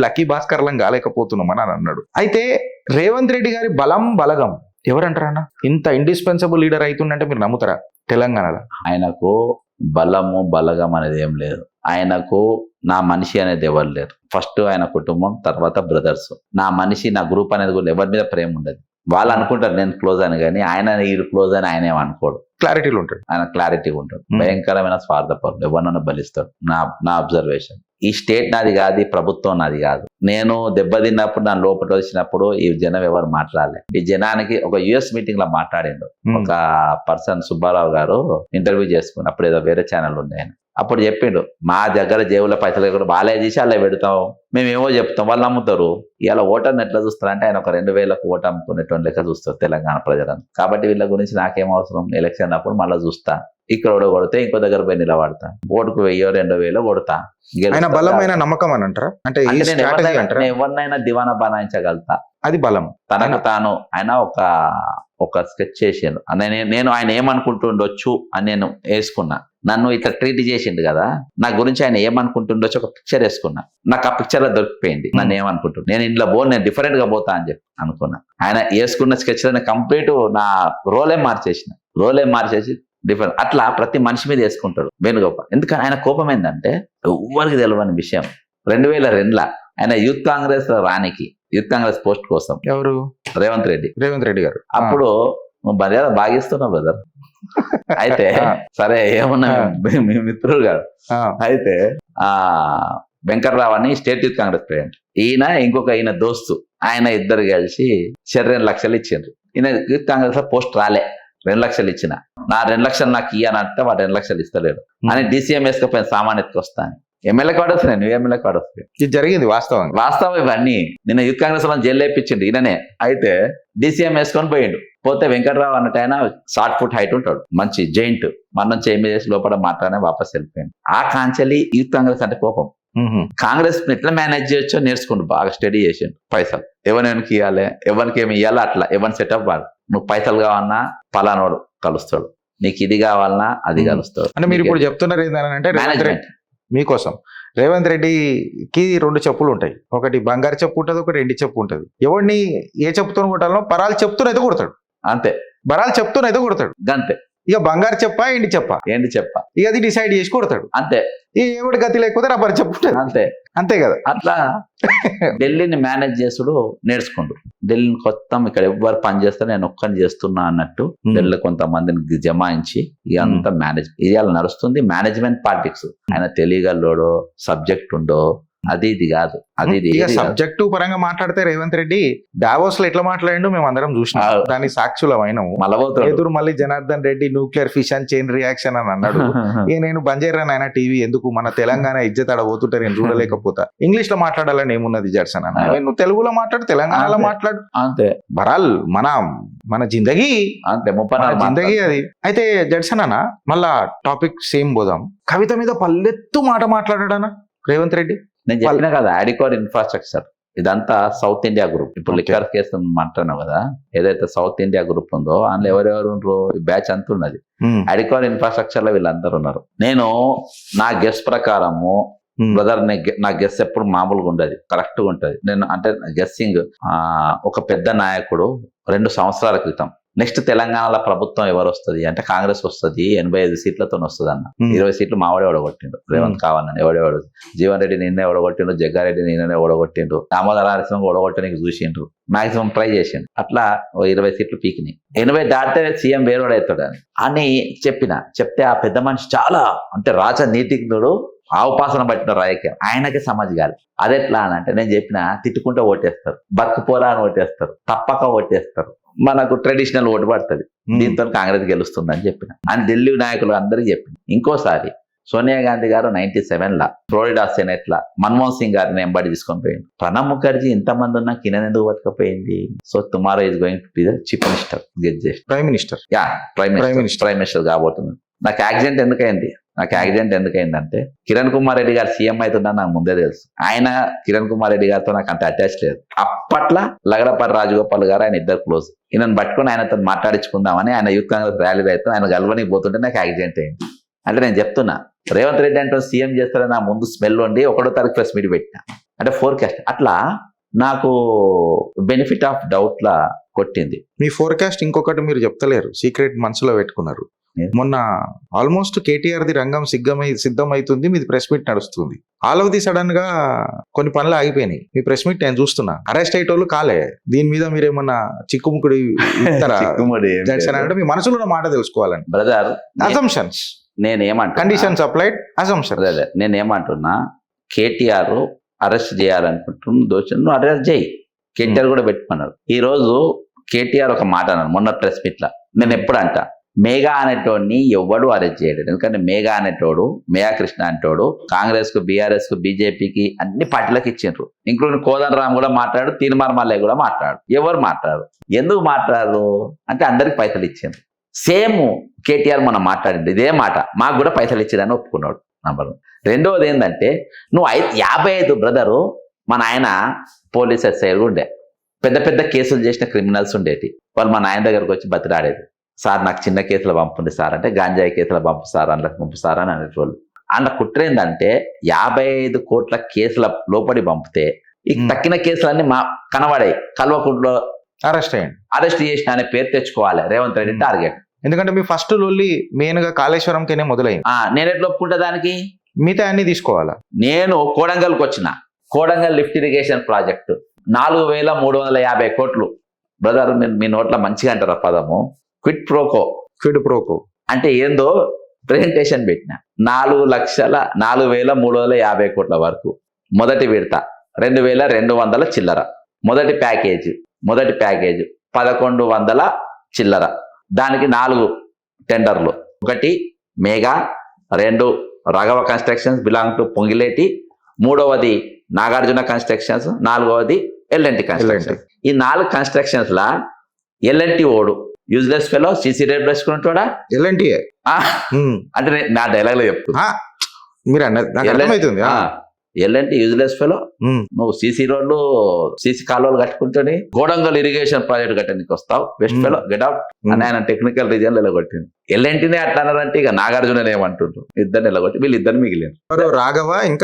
లక్కీ భాస్కర్లం కాలేకపోతున్నాం అని అన్నాడు. అయితే రేవంత్ రెడ్డి గారి బలగం ఎవరంటారన్న? ఇంత ఇండిస్పెన్సబుల్ లీడర్ అవుతుందంటే మీరు నమ్ముతారా? తెలంగాణలో ఆయనకు బలగం అనేది ఏం లేదు. ఆయనకు నా మనిషి అనేది ఎవరు లేరు. ఫస్ట్ ఆయన కుటుంబం, తర్వాత బ్రదర్స్. నా మనిషి, నా గ్రూప్ అనేది కూడా ఎవరి మీద ప్రేమ ఉండదు. వాళ్ళు అనుకుంటారు నేను క్లోజ్ అని, కానీ ఆయన వీళ్ళు క్లోజ్ అని ఆయన ఏమనుకోడు. క్లారిటీలో ఉంటాడు, ఆయన క్లారిటీగా ఉంటాడు. భయంకరమైన స్వార్థపరుడు, ఎవరినైనా బలిస్తాడు. నా అబ్జర్వేషన్. ఈ స్టేట్ నాది కాదు, ఈ ప్రభుత్వం నాది కాదు. నేను దెబ్బతిన్నప్పుడు, నా లోపల వచ్చినప్పుడు ఈ జనం ఎవరు మాట్లాడలే. ఈ జనానికి ఒక యుఎస్ మీటింగ్ లో మాట్లాడిండు ఒక పర్సన్, సుబ్బారావు గారు ఇంటర్వ్యూ చేసుకుని, అప్పుడు ఏదో వేరే ఛానల్ ఉంది ఆయన. అప్పుడు చెప్పిండు, మా దగ్గర జేబుల పైసలు కూడా వాళ్ళే తీసి అలా పెడతాం, మేమేమో చెప్తాం, వాళ్ళు నమ్ముతారు. ఇలా ఓటర్ని ఎట్లా చూస్తారంటే ఆయన ఒక 2000 ఓటు అమ్ముకునేటువంటి లెక్క చూస్తారు తెలంగాణ ప్రజలను. కాబట్టి వీళ్ళ గురించి నాకేం అవసరం, ఎలక్షన్ అప్పుడు మళ్ళీ చూస్తా, ఇక్కడ ఓడగొడితే ఇంకో దగ్గర పోయి నిలబడతా, ఓటుకు 1000-2000 కొడతా. ఆయన బలమైన నమ్మకం అని అంటారా? అంటే నేను ఎవరినైనా దివానా బనాయించగలుగుతా, అది బలం. తనకు తాను ఆయన ఒక స్కెచ్ చేసిండు. నేను ఆయన ఏమనుకుంటుండొచ్చు అని నేను వేసుకున్నా. నన్ను ఇట్లా ట్రీట్ చేసిండు కదా, నా గురించి ఆయన ఏమనుకుంటుండొచ్చు ఒక పిక్చర్ వేసుకున్నా. నాకు ఆ పిక్చర్ లో దొరికిపోయింది నన్ను ఏమనుకుంటున్నా. నేను ఇంట్లో నేను డిఫరెంట్ గా పోతా అని చెప్పి అనుకున్నా. ఆయన వేసుకున్న స్కెచ్ లో కంప్లీట్ నా రోలే మార్చేసి డిఫరెంట్ అట్లా ప్రతి మనిషి మీద వేసుకుంటాడు వేణుగోపాల్. ఎందుకని ఆయన కోపం ఏంటంటే ఎవరికి తెలియని విషయం, 2002లో ఆయన యూత్ కాంగ్రెస్ రానికి, యూత్ కాంగ్రెస్ పోస్ట్ కోసం, ఎవరు, రేవంత్ రెడ్డి గారు. అప్పుడు మర్యాద బాగిస్తున్నావు బ్రదర్. అయితే సరే ఏమన్నా మీ మిత్రుడు గారు. అయితే వెంకట్రావు అని స్టేట్ యూత్ కాంగ్రెస్ ప్రెసిడెంట్, ఈయన దోస్తు, ఆయన ఇద్దరు కలిసి 2 లక్షలు ఇచ్చిండ్రు. ఈయన యూత్ కాంగ్రెస్ లో పోస్ట్ రాలే, 2 లక్షలు ఇచ్చిన, నా 2 లక్షలు నాకు ఇయ్యనంటే వాడు 2 లక్షలు ఇస్తలేడు అని DCM వేసుకపోయిన సామాన్ ఎత్తుకొస్తాను. ఎమ్మెల్యే కాడొస్తున్నాయి, నువ్వు ఎమ్మెల్యే కాడొస్తాయి. ఇది జరిగింది వాస్తవం ఇవన్నీ. నిన్న యూత్ కాంగ్రెస్ లో జైలు వేయించిండు ఈయననే. అయితే DCM వేసుకొని పోతే వెంకట్రావు అన్నట్టు ఆయన షార్ట్ ఫుట్ హైట్ ఉంటాడు, మంచి జైంట్, మన నుంచి MBS లోపల మాట్లాడే వాపస్ వెళ్ళిపోయాడు. ఆ కాంచెలి యూత్ కాంగ్రెస్ అంటే కోపం. కాంగ్రెస్ ఎట్లా మేనేజ్ చేయొచ్చో నేర్చుకుంటూ బాగా స్టడీ చేసిండు. పైసలు ఎవరికి ఇవ్వాలి, ఎవరికి ఏమి ఇవ్వాలో అట్లా ఎవరిని సెటప్ వాడు. నువ్వు పైసలు కావాలన్నా పలానోడు కలుస్తాడు, నీకు ఇది కావాలన్నా అది కలుస్తాడు. అంటే మీరు ఇప్పుడు చెప్తున్నారు ఏంటంటే మేనేజ్మెంట్ మీకోసం. రేవంత్ రెడ్డికి 2 చెప్పులు ఉంటాయి, ఒకటి బంగారు చెప్పు ఉంటుంది, ఒకటి ఎండి చెప్పు ఉంటుంది. ఎవరిని ఏ చెప్పుతో కొట్టాలో పరాలు చెప్తూనైతే కొడతాడు, అంతే. బరాలు చెప్తూనైతే కొడతాడు, అంతే. ఇక బంగారు చెప్పా ఎండి చెప్పా ఇక అది డిసైడ్ చేసి కొడతాడు, అంతే. ఎవరి గతి లేకపోతే రబ్బర్ చెప్పు, అంతే కదా. అట్లా ఢిల్లీని మేనేజ్ చేసుడు నేర్చుకోండు. ఢిల్లీని కొత్త ఇక్కడ ఎవరు పని చేస్తే నేను ఒక్కని చేస్తున్నా అన్నట్టు ఢిల్లీ కొంతమందిని జమాయించి ఇదంతా మేనేజ్ ఇవాళ నడుస్తుంది. Management politics. ఆయన తెలియగలడో సబ్జెక్ట్ ఉండో అది ఇది కాదు, అది సబ్జెక్టు పరంగా మాట్లాడితే రేవంత్ రెడ్డి డావోస్ లో ఎట్లా మాట్లాడిండు మేము అందరం చూసినాం, దాని సాక్షులమైనాము. ఎదురు మళ్ళీ Janardhan Reddy nuclear fission chain reaction అని అన్నాడు. నేను బంజేరాను ఆయన టీవీ ఎందుకు, మన తెలంగాణ ఇజ్జత్ ఆడ పోతుంటే నేను చూడలేకపోతా, ఇంగ్లీష్ లో మాట్లాడాలని ఏమున్నది జడ్సన్ అన్న, నువ్వు తెలుగులో మాట్లాడు, తెలంగాణలో మాట్లాడు, అంతే. బరాల్ మన జిందగీ అంతే, జిందగీ అది. అయితే జడ్సన్ అన్న మళ్ళా టాపిక్ సేమ్ పోదాం. కవిత మీద పల్లెత్తు మాట మాట్లాడాడనా రేవంత్ రెడ్డి? నేను చెప్పినా కదా, అడిక్వాడ్ ఇన్ఫ్రాస్ట్రక్చర్ ఇదంతా సౌత్ ఇండియా గ్రూప్. ఇప్పుడు లిక్కర్ కేసు మాట్లాడినావు కదా, ఏదైతే సౌత్ ఇండియా గ్రూప్ ఉందో అందులో ఎవరెవరు ఉండరు, బ్యాచ్ అంతా ఉన్నది. అడిక్వాడ్ ఇన్ఫ్రాస్ట్రక్చర్ లో వీళ్ళందరూ ఉన్నారు. నేను నా గెస్ ప్రకారము బ్రదర్, నా గెస్ ఎప్పుడు మామూలుగా ఉండదు, కరెక్ట్ గా ఉంటది. నేను అంటే గెస్సింగ్, ఒక పెద్ద నాయకుడు 2 సంవత్సరాల క్రితం నెక్స్ట్ తెలంగాణలో ప్రభుత్వం ఎవరు వస్తుంది అంటే కాంగ్రెస్ వస్తుంది, 85 సీట్లతో వస్తుంది అన్న. 20 సీట్లు మావాడే ఓడగొట్టిండు, రేవంత్ కావాలని ఎవడేవాడు, జీవన్ రెడ్డి నిన్నే ఓడగొట్టిండు, జగ్గారెడ్డి నిన్ననే ఓడగొట్టిండు, దామోదర నరసింహ ఓడగొట్టడానికి చూసిండ్రు, మాక్సిమం ట్రై చేసిండు. అట్లా 20 సీట్లు పీకినాయి. 80 దాటితే సీఎం వేరేవాడవుతాడు అని చెప్తే ఆ పెద్ద మనిషి చాలా అంటే రాజనీతిజ్ఞుడు, ఆవుపాసన పట్టిన రాజకీయం, ఆయనకే సమాజగాలి. అదెట్లా అని అంటే నేను చెప్పిన తిట్టుకుంటే ఓటేస్తారు, బతుకుపోరా అని ఓటేస్తారు, తప్పక ఓటేస్తారు. మనకు ట్రెడిషనల్ ఓటు పడుతుంది, దీంతో కాంగ్రెస్ గెలుస్తుందని చెప్పిన. అని ఢిల్లీ నాయకులు అందరికీ చెప్పిన. ఇంకోసారి సోనియా గాంధీ గారు 97 ఫ్లోరిడా సెనెట్ లా మన్మోహన్ సింగ్ గారిని ఎంబడి తీసుకొని పోయింది. ప్రణబ్ ముఖర్జీ ఇంతమంది ఉన్నా కిరణ్ ఎందుకు పట్టుకపోయింది? So tomorrow is going to be the chief minister, get చేసి ప్రైమ్ మినిస్టర్. ప్రైమ్ మినిస్టర్ కాబోతుంది. నాకు యాక్సిడెంట్ ఎందుకైందంటే కిరణ్ కుమార్ రెడ్డి గారు సీఎం అవుతుందని నాకు ముందే తెలుసు. ఆయన కిరణ్ కుమార్ రెడ్డి గారితో నాకు అంత అటాచ్ లేదు. అప్పట్లో లగడపాటి రాజగోపాల్ గారు ఆయన ఇద్దరు క్లోజ్. ఈయనను పట్టుకుని ఆయనతో మాట్లాడించుకుందామని ఆయన యూత్ కాంగ్రెస్ ర్యాలీ అయితే ఆయన గల్వనికి పోతుంటే నాకు యాక్సిడెంట్ అయింది. అంటే నేను చెప్తున్నా, రేవంత్ రెడ్డి అంటే సీఎం చేస్తారని నా ముందు స్మెల్ ఉండి 1వ తారీఖు ప్రెస్ మీట్ పెట్టిన. అంటే ఫోర్కాస్ట్ అట్లా నాకు బెనిఫిట్ ఆఫ్ డౌట్ లా కొట్టింది. మీ ఫోర్కాస్ట్ ఇంకొకటి మీరు చెప్తలేరు, సీక్రెట్ మనసులో పెట్టుకున్నారు. మొన్న ఆల్మోస్ట్ కేటీఆర్ ది రంగం సిద్ధమైతుంది, మీది ప్రెస్ మీట్ నడుస్తుంది. ఆల్ ఆఫ్ ది సడన్ గా కొన్ని పనులు ఆగిపోయినాయి. మీ ప్రెస్ మీట్ నేను చూస్తున్నా, అరెస్ట్ అయ్యేటోళ్ళు కాలే. దీని మీద మీరేమన్నా చిక్కుముకుడి అంటే మీ మనసులో ఉన్న మాట తెలుసుకోవాలని. బ్రదర్, అజంప్షన్స్ నేనేమంటా, కండిషన్స్ అప్లైడ్, అజంప్షన్. నేనేమంటున్నా, కేటీఆర్ అరెస్ట్ చేయాలనుకుంటున్న దోషులను అరెస్ట్ చేయి. కేటీఆర్ కూడా పెట్టుకున్నాడు. ఈ రోజు కేటీఆర్ ఒక మాట అన్నాడు మొన్న ప్రెస్ మీట్ లా. నేను ఎప్పుడు అంటా, మేఘా అనేటోడిని ఎవ్వడు అరెస్ట్ చేయలేదు. ఎందుకంటే మేఘా అనేటోడు, మేఘా కృష్ణ అనేటోడు కాంగ్రెస్ కు, బీఆర్ఎస్ కు, బీజేపీకి అన్ని పార్టీలకు ఇచ్చిండ్రు. ఇంక్లూడింగ్ కోదండ రామ్ కూడా మాట్లాడు, తీర్మార్ మల్లయ్య కూడా మాట్లాడు. ఎవరు మాట్లాడు? ఎందుకు మాట్లాడరు అంటే అందరికి పైసలు ఇచ్చిండ్రు. సేమ్ కేటీఆర్ మనం మాట్లాడింది ఇదే మాట, మాకు కూడా పైసలు ఇచ్చిరని ఒప్పుకున్నాడు. నంబర్ 1. రెండవది ఏంటంటే, నువ్వు 55 బ్రదరు మా నాయన పోలీస్ ఎస్ఐ ఉండే, పెద్ద పెద్ద కేసులు చేసిన క్రిమినల్స్ ఉండేటి. వాళ్ళు మా నాయన దగ్గరకు వచ్చి బతిరాడేది, సార్ నాకు చిన్న కేసులు పంపండి సార్ అంటే, గాంజాయి కేసులు పంపు సార్, అందులోకి పంపు సార్ అని అనేటోళ్ళు. అందులో కుట్ర ఏంటంటే 55 కోట్ల కేసుల లోపడి పంపితే ఈ తక్కిన కేసులన్నీ మా కనబడాయి. కల్వకుంట్లో అరెస్ట్ చేసిన అనే పేరు తెచ్చుకోవాలి రేవంత్ రెడ్డి టార్గెట్. ఎందుకంటే మీ ఫస్ట్ లొల్లి మెయిన్ గా కాళేశ్వరంకేనే మొదలైంది. నేను ఎట్లా ఒప్పుకుంటా దానికి? మిగతా అన్ని తీసుకోవాలా. నేను కోడంగల్కి వచ్చిన, కోడంగల్ లిఫ్ట్ ఇరిగేషన్ ప్రాజెక్టు 4350 కోట్లు. బ్రదర్, మీ నోట్ల మంచిగా అంటారు పదము, క్విడ్ ప్రోకో అంటే ఏందో ప్రెజెంటేషన్ పెట్టిన. 4,04,350 కోట్ల వరకు మొదటి విడత, 2,200 చిల్లర మొదటి ప్యాకేజ్ 1,100 చిల్లర. దానికి 4 టెండర్లు. 1 Megha, 2 Raghava constructions belong to Ponguleti, 3వది నాగార్జున కన్స్ట్రక్షన్స్, 4వది ఎల్ఎన్టీ కన్స్ట్రక్షన్స్. ఈ 4 కన్స్ట్రక్షన్స్ లా ఎల్ఎన్టీ ఓడు యూజ్లెస్ ఫెలో, సీసీ రేట్ వేసుకున్నట్టుడా ఎల్ఎన్టీ అంటే నా డైలాగ్ లో చెప్తున్నా, మీరు అన్నది ఎల్ఎన్టీ యూజ్లెస్ ఫెలో. నువ్వు సీసీ రోడ్లు, సీసీ కాలువలు కట్టుకుంటేనే కోడంగల్ ఇరిగేషన్ ప్రాజెక్ట్ కట్టడానికి వస్తావు, వెస్ట్ ఫెలో, గెట్ అవుట్ అని ఆయన టెక్నికల్ రీజన్ ఎలగొట్టింది. ఎల్ఎన్టీనే అట్లా అన్నారంటే ఇక నాగార్జున ఏమంటుండ్రు, ఇద్దరిని ఎలగొట్టి వీళ్ళిద్దరు మిగిలిన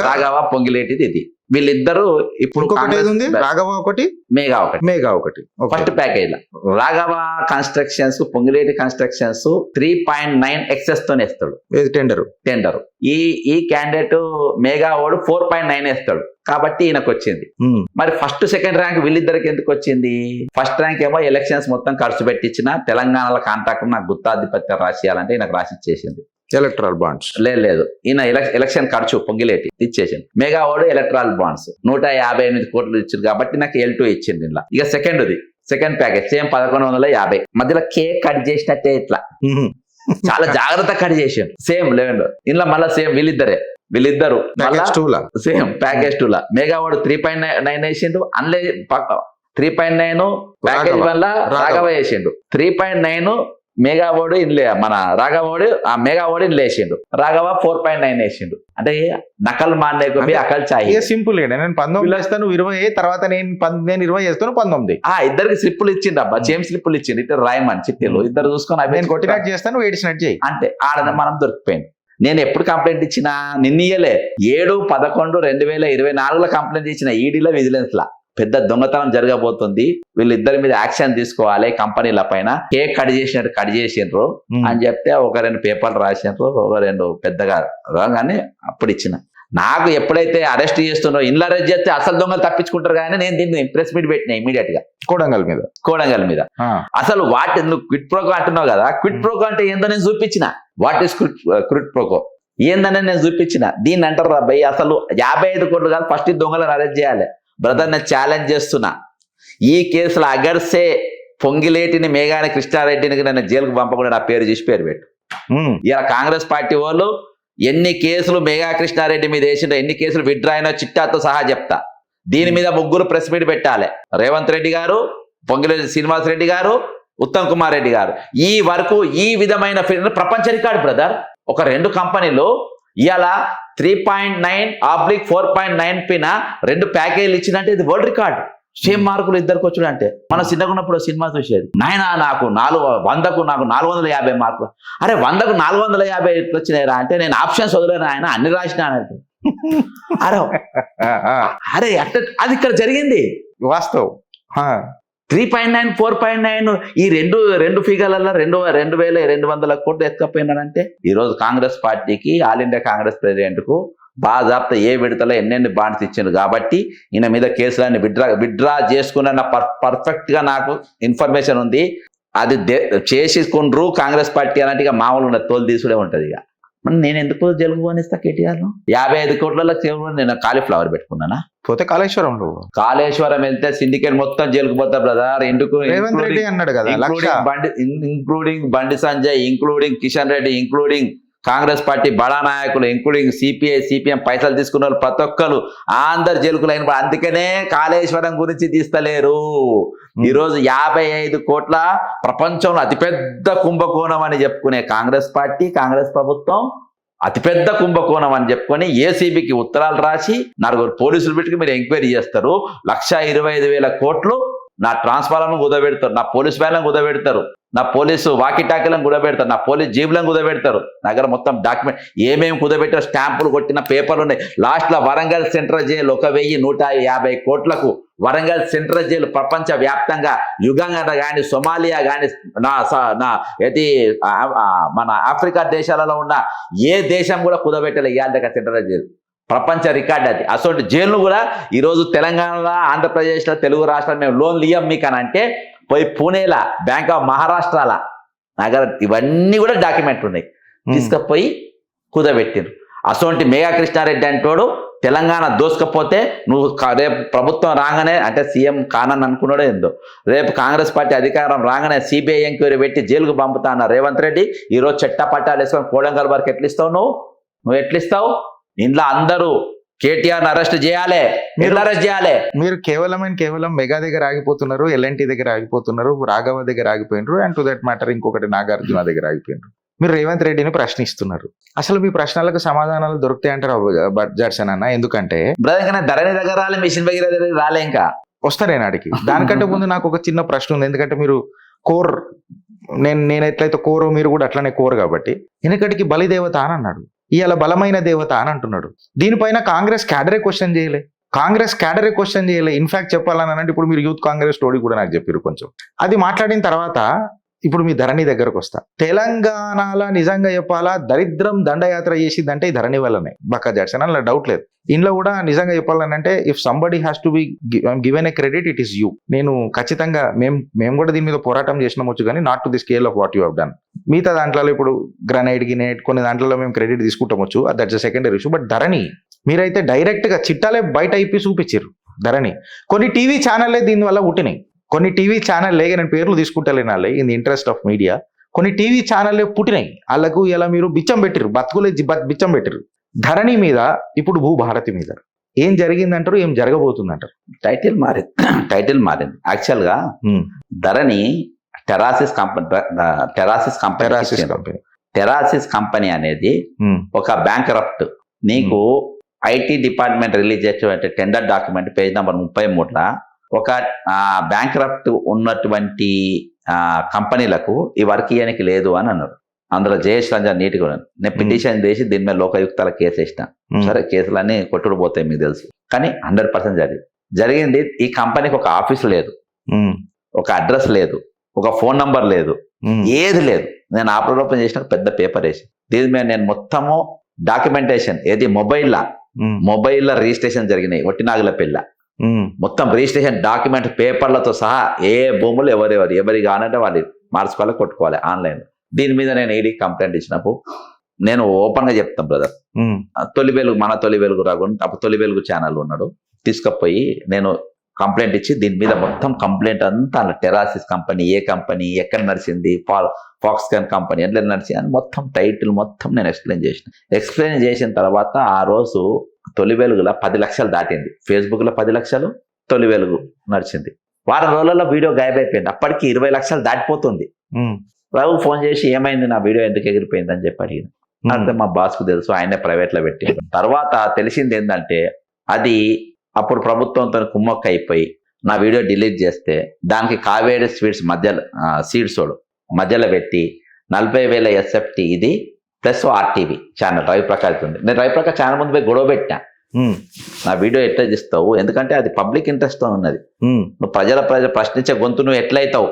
రాఘవ పొంగిలేటిది ఇది. వీళ్ళిద్దరు ఇప్పుడు రాఘవ ఒకటి, మేఘా ఒకటి first package. Raghava constructions, Ponguleti constructions 3.9 excess తోనే వేస్తాడు టెండర్. ఈ క్యాండిడేట్ మేఘా వాడు 4.9 వేస్తాడు. కాబట్టి ఈయనకు వచ్చింది. మరి ఫస్ట్ సెకండ్ ర్యాంక్ వీళ్ళిద్దరికి ఎందుకు వచ్చింది? ఫస్ట్ ర్యాంక్ ఏమో ఎలక్షన్స్ మొత్తం ఖర్చు పెట్టించిన, తెలంగాణలో కాంట్రాక్ట్ నాకు గుత్తాధిపత్యం రాసియాలంటే ఈయనకు రాసి ఇచ్చేసింది. ఎలక్ట్రల్ బాండ్స్ లేదు, ఈయన ఎలక్షన్ ఖర్చు పొంగిలేటి ఇచ్చేసింది. మెగా వాడు ఎలక్ట్రల్ బాండ్స్ 158 కోట్లు ఇచ్చింది కాబట్టి నాకు L2 ఇచ్చింది. ఇలా ఇక సెకండ్ ప్యాకేజ్ సేమ్ 1150. మధ్యలో కేక్ కట్ చేసినట్టే ఇట్లా చాలా జాగ్రత్త కట్ చేసాను. సేమ్ 11 ఇంట్లో మళ్ళీ సేమ్ వీళ్ళిద్దరు సేమ్ ప్యాకేజ్ 2 లా మెగా వాడు 3.9 వేసిండు. అందులో 3.9 ప్యాకేజ్ వల్ల రాఘవ వేసిండు. 3.9 మేఘావోడు ఇన్లే మన రాఘవోడు, ఆ మేఘావోడు ఇన్లే వేసిండు. రాఘవ 4.9 వేసిండు. అంటే నకల్ మానే అకల్ చాయి. సింపుల్ నేను 19 వేస్తాను 20, తర్వాత నేను 20 వేస్తాను 19. ఇద్దరికి స్లిప్పులు ఇచ్చిండు అబ్బా, సేమ్ స్లిప్పులు ఇచ్చిండు. ఇట్లా రాయమని చిట్టీలు ఇద్దరు చూసుకొని నేను కొట్టినట్టు చేస్తాను, ఏడిసినట్టు చేయి అంటే ఆడనే మనం దొరికిపోయింది. నేను ఎప్పుడు కంప్లైంట్ ఇచ్చినా నిన్నీయలే 7/11/2024 కంప్లైంట్ ఇచ్చిన ఈడీలో విజిలెన్స్ లా పెద్ద దొంగతనం జరగబోతుంది, వీళ్ళిద్దరి మీద యాక్షన్ తీసుకోవాలి కంపెనీల పైన, కేక్ కట్ చేసిండ్రు అని చెప్తే 1-2 పేపర్లు రాసిండ్రు, 1-2 పెద్దగా రాగానే అప్పుడు ఇచ్చిన. నాకు ఎప్పుడైతే అరెస్ట్ చేస్తుండ్రో, ఇన్లో అరెస్ట్ చేస్తే అసలు దొంగలు తప్పించుకుంటారు కానీ నేను దీన్ని ప్రెస్ మీట్ పెట్టినా ఇమీడియట్ గా కోడంగల్ మీద. అసలు నువ్వు క్విట్ ప్రోకో అంటున్నావు కదా, క్విట్ ప్రోకో అంటే ఏందో నేను చూపించిన. వాట్ ఈస్ క్విట్ ప్రోకో ఏందని నేను చూపించిన. దీన్ని అంటారు రా భయ్, అసలు 55 కోట్లు కాదు, ఫస్ట్ దొంగలను అరెస్ట్ చేయాలి. బ్రదర్ నేను ఛాలెంజ్ చేస్తున్నా, ఈ కేసులో అగర్సే పొంగిలేటిని మేఘాని కృష్ణారెడ్డిని నన్ను జైలుకు పంపకుండా నా పేరు చూసి పేరు పెట్టు. ఇలా కాంగ్రెస్ పార్టీ వాళ్ళు ఎన్ని కేసులు మేఘా కృష్ణారెడ్డి మీద వేసిండ్రో, ఎన్ని కేసులు విత్డ్రా అయినా చిట్టాతో సహా చెప్తా. దీని మీద 3 ప్రెస్ మీట్ పెట్టాలి. రేవంత్ రెడ్డి గారు, పొంగిలేటి శ్రీనివాస్ రెడ్డి గారు, ఉత్తమ్ కుమార్ రెడ్డి గారు. ఈ వరకు ఈ విధమైన ప్రపంచ రికార్డు బ్రదర్. ఒక 2 కంపెనీలు ఇవాళ 3.9/4.9 పిన 2 ప్యాకేజీలు ఇచ్చిందంటే ఇది వరల్డ్ రికార్డ్. సేమ్ మార్కులు ఇద్దరికి వచ్చుడు అంటే మనం చిన్నగున్నప్పుడు సినిమా చూసేది, నాయన నాకు 100కు నాకు 450 మార్కులు. అరే 100కు 450 ఎట్లా వచ్చినాయిరా అంటే నేను ఆప్షన్స్ వదిలేను ఆయన అన్ని రాసిన అన్నట్టు. అరే అట్ట అది ఇక్కడ జరిగింది వాస్తవం. 3.9 4.9 ఈ రెండు ఫిగర్లలో 2,200 కోట్లు ఎత్తుకపోయినారంటే ఈరోజు కాంగ్రెస్ పార్టీకి ఆల్ ఇండియా కాంగ్రెస్ ప్రెసిడెంట్ కు బాజాప్త ఏ విడతలో ఎన్నెన్ని బాండ్స్ ఇచ్చిండు కాబట్టి ఈయన మీద కేసులన్నీ విత్డ్రా చేసుకున్న పర్ఫెక్ట్ గా నాకు ఇన్ఫర్మేషన్ ఉంది. అది చేసుకుండ్రు కాంగ్రెస్ పార్టీ అన్నట్టుగా మామూలుగా తోలు తీసుడే ఉంటది. ఇక నేను ఎందుకు జలుబు పోనిస్తా కేటీఆర్ 55 కోట్లలో నేను కాలీఫ్లవర్ పెట్టుకున్నానా? పోతే కాళేశ్వరం వెళ్తే సిండికేట్ మొత్తం జైలుకు పోతా బ్రదర్. ఎందుకు? రేవంత్ రెడ్డి అన్నాడు కదా, including Bandi Sanjay, including Kishan Reddy, including Congress party బడా నాయకులు, ఇంక్లూడింగ్ సిపిఐ సిపిఎం పైసలు తీసుకున్న వాళ్ళు ప్రతి ఒక్కరు అందరు జైలుకులు అయిన. అందుకనే కాళేశ్వరం గురించి తీస్తలేరు. ఈరోజు 55 కోట్ల ప్రపంచంలో అతిపెద్ద కుంభకోణం అని చెప్పుకునే కాంగ్రెస్ పార్టీ, కాంగ్రెస్ ప్రభుత్వం అతిపెద్ద కుంభకోణం అని చెప్పుకొని ఏసీబీకి ఉత్తరాలు రాసి 4 పోలీసులు పెట్టుకు మీరు ఎంక్వైరీ చేస్తారు. 1,25,000 కోట్లు నా ట్రాన్స్ఫార్మర్ను కుదబెడతారు, నా పోలీస్ వ్యాన్లను కుదబెడతారు, నా పోలీసు వాకిటాకీలను కుదబెడతారు, నా పోలీస్ జీబులను కుదబెడతారు. దగ్గర మొత్తం డాక్యుమెంట్ ఏమేమి కుదబెట్టారు, స్టాంపులు కొట్టిన పేపర్లు ఉన్నాయి. లాస్ట్లో వరంగల్ సెంట్రల్ జైలు 1,150 కోట్లకు వరంగల్ సెంట్రల్ జైలు ప్రపంచ వ్యాప్తంగా యుగంగా కానీ, సొమాలియా కానీ, మన ఆఫ్రికా దేశాలలో ఉన్న ఏ దేశం కూడా కుదబెట్టలే ఇవాళ దగ్గర సెంట్రల్ జైలు. ప్రపంచ రికార్డు అది. అసలు జైలు కూడా ఈరోజు తెలంగాణలో, ఆంధ్రప్రదేశ్లో, తెలుగు రాష్ట్రాలు మేము లోన్లు ఇయ్యం మీకు అని అంటే పోయి పూణేలా, బ్యాంక్ ఆఫ్ మహారాష్ట్రాల నగర ఇవన్నీ కూడా డాక్యుమెంట్ ఉన్నాయి. తీసుకుపోయి కుదబెట్టిరు. అసోంటి మేఘా కృష్ణారెడ్డి అంటోడు తెలంగాణ దోసుకపోతే నువ్వు రేపు ప్రభుత్వం రాగానే అంటే సీఎం కానని అనుకున్నాడో ఏందో, రేపు కాంగ్రెస్ పార్టీ అధికారం రాగానే సిబిఐ ఎంక్వైరీ పెట్టి జైలుకు పంపుతా అన్న రేవంత్ రెడ్డి ఈరోజు చెట్టా పట్టాలు వేసుకొని కోడంగల్ వరకు ఎట్లిస్తావు? నువ్వు ఎట్లిస్తావు? ఇంట్లో అందరూ కేటీఆర్ అరెస్ట్ చేయాలి, అరెస్ట్ చేయాలి. మీరు కేవలం మెగా దగ్గర ఆగిపోతున్నారు, ఎల్ఎన్టీ దగ్గర ఆగిపోతున్నారు, రాఘవ దగ్గర ఆగిపోయినారు, అండ్ టు దట్ మ్యాటర్ ఇంకొకటి నాగార్జున దగ్గర ఆగిపోయినారు. మీరు రేవంత్ రెడ్డిని ప్రశ్నిస్తున్నారు. అసలు మీ ప్రశ్నలకు సమాధానాలు దొరుకుతాయి అంటారు జడ్సన్ అన్న? ఎందుకంటే ధరణి దగ్గర రాలే, మిషన్ దగ్గర రాలే, ఇంకా వస్తారేనా అడిగి. దానికంటే ముందు నాకు ఒక చిన్న ప్రశ్న ఉంది. ఎందుకంటే మీరు కోర్, నేను ఎట్లయితే కోరో మీరు కూడా అట్లనే కోర్ కాబట్టి, వెనకటికి బలిదేవత అని అన్నాడు, ఇవాళ బలమైన దేవత అని అంటున్నాడు. దీనిపైన కాంగ్రెస్ క్యాడరే క్వశ్చన్ చేయలే. ఇన్ఫాక్ట్ చెప్పాలని అంటే ఇప్పుడు మీరు యూత్ కాంగ్రెస్ స్టోరీ కూడా నాకు చెప్పారు కొంచెం. అది మాట్లాడిన తర్వాత ఇప్పుడు మీ ధరణి దగ్గరకు వస్తా. తెలంగాణలో నిజంగా చెప్పాలా దరిద్రం దండయాత్ర చేసిందంటే ఈ ధరణి వల్లనే, బక్క జడ్సన్ అలా డౌట్ లేదు. ఇంట్లో కూడా నిజంగా చెప్పాలనంటే if somebody has to be given a credit it is you. నేను ఖచ్చితంగా మేము కూడా దీని మీద పోరాటం చేసినామొచ్చు, కానీ not to the scale of what you have done. మిగతా దాంట్లో ఇప్పుడు గ్రనైడ్ కొన్ని దాంట్లో మేము క్రెడిట్ తీసుకుంటామొచ్చు, that's a secondary issue. But Dharani మీరైతే డైరెక్ట్ గా చిట్టాలే బయట అయిపి చూపించారు. ధరణి కొన్ని టీవీ ఛానల్లే దీనివల్ల పుట్టినాయి. కొన్ని టీవీ ఛానల్ నేను పేర్లు తీసుకుంటలేనాలే in the interest of media. కొన్ని టీవీ ఛానల్లే పుట్టినాయి, వాళ్ళకు ఇలా మీరు బిచ్చం పెట్టిరు, బతుకులే బిచ్చం పెట్టిరు. ధరణి మీద ఇప్పుడు భూభారతి మీద ఏం జరిగిందంటారు, ఏం జరగబోతుందంటారు? టైటిల్ మారింది యాక్చువల్ గా. ధరణి టెరాసిస్ కంపెనీ అనేది ఒక బ్యాంకరప్ట్. నీకు ఐటీ డిపార్ట్మెంట్ రిలీజ్ చేసే టెండర్ డాక్యుమెంట్ పేజ్ నెంబర్ 33 ఒక బ్యాంకరప్ట్ ఉన్నటువంటి కంపెనీలకు ఈ వర్క్ ఇవ్వడానికి లేదు అని అన్నారు. అందులో జయేష్ రంజన్ నీట్గా నేను పిటిషన్ చేసి దీని మీద లోకయుక్తాల కేసు వేసిన. సరే కేసులన్నీ కొట్టుడు పోతాయి మీకు తెలుసు, కానీ 100% జరిగింది. ఈ కంపెనీకి ఒక ఆఫీస్ లేదు, ఒక అడ్రస్ లేదు, ఒక ఫోన్ నంబర్ లేదు, ఏది లేదు. నేను ఆపరేట్ చేసిన పెద్ద పేపర్ వేసి దీని మీద నేను మొత్తము డాక్యుమెంటేషన్ ఏది మొబైల్లో రిజిస్ట్రేషన్ జరిగినాయి. ఒట్టినాగుల పిల్ల మొత్తం రిజిస్ట్రేషన్ డాక్యుమెంట్ పేపర్లతో సహా ఏ భూములు ఎవరి కానంటే వాళ్ళు మార్చుకోవాలి, కొట్టుకోవాలి ఆన్లైన్. దీని మీద నేను ఈడీ కంప్లైంట్ ఇచ్చినప్పుడు నేను ఓపెన్ గా చెప్తాను బ్రదర్, మన తొలి వెలుగు రాకుండా అప్పుడు తొలి వెలుగు ఛానల్ ఉన్నాడు, తీసుకుపోయి నేను కంప్లైంట్ ఇచ్చి దీని మీద మొత్తం కంప్లైంట్ అంతా టెరాసిస్ కంపెనీ, ఏ కంపెనీ, ఎక్కడ నడిచింది, ఫాక్స్కాన్ కంపెనీ ఎట్లా నడిచింది అని మొత్తం టైటిల్ మొత్తం నేను ఎక్స్ప్లెయిన్ చేసిన తర్వాత ఆ రోజు తొలి వెలుగులో 10 లక్షలు దాటింది. ఫేస్బుక్లో 10 లక్షలు, తొలి వెలుగు నడిచింది. వారం రోజుల్లో వీడియో గాయబైపోయింది. అప్పటికి 20 లక్షలు దాటిపోతుంది. రఘు ఫోన్ చేసి ఏమైంది, నా వీడియో ఎందుకు ఎగిరిపోయింది అని చెప్పి అడిగిన. అంటే మా బాస్కు తెలుసు, ఆయనే ప్రైవేట్లో పెట్టి. తర్వాత తెలిసింది ఏంటంటే అది అప్పుడు ప్రభుత్వంతో కుమ్మక్క అయిపోయి నా వీడియో డిలీట్ చేస్తే దానికి కావేరీ స్వీట్స్ మధ్యలో పెట్టి 40,000 SFT ఇది ప్లస్ RTV ఛానల్ రవిప్రకాష్ ఉంది. నేను రవిప్రకాష్ ఛానల్ ముందు పోయి గొడవ పెట్టినా, నా వీడియో ఎట్లా చేస్తావు, ఎందుకంటే అది పబ్లిక్ ఇంట్రెస్ట్ తో ఉన్నది. నువ్వు ప్రజల ప్రశ్నించే గొంతు నువ్వు ఎట్లయితావు,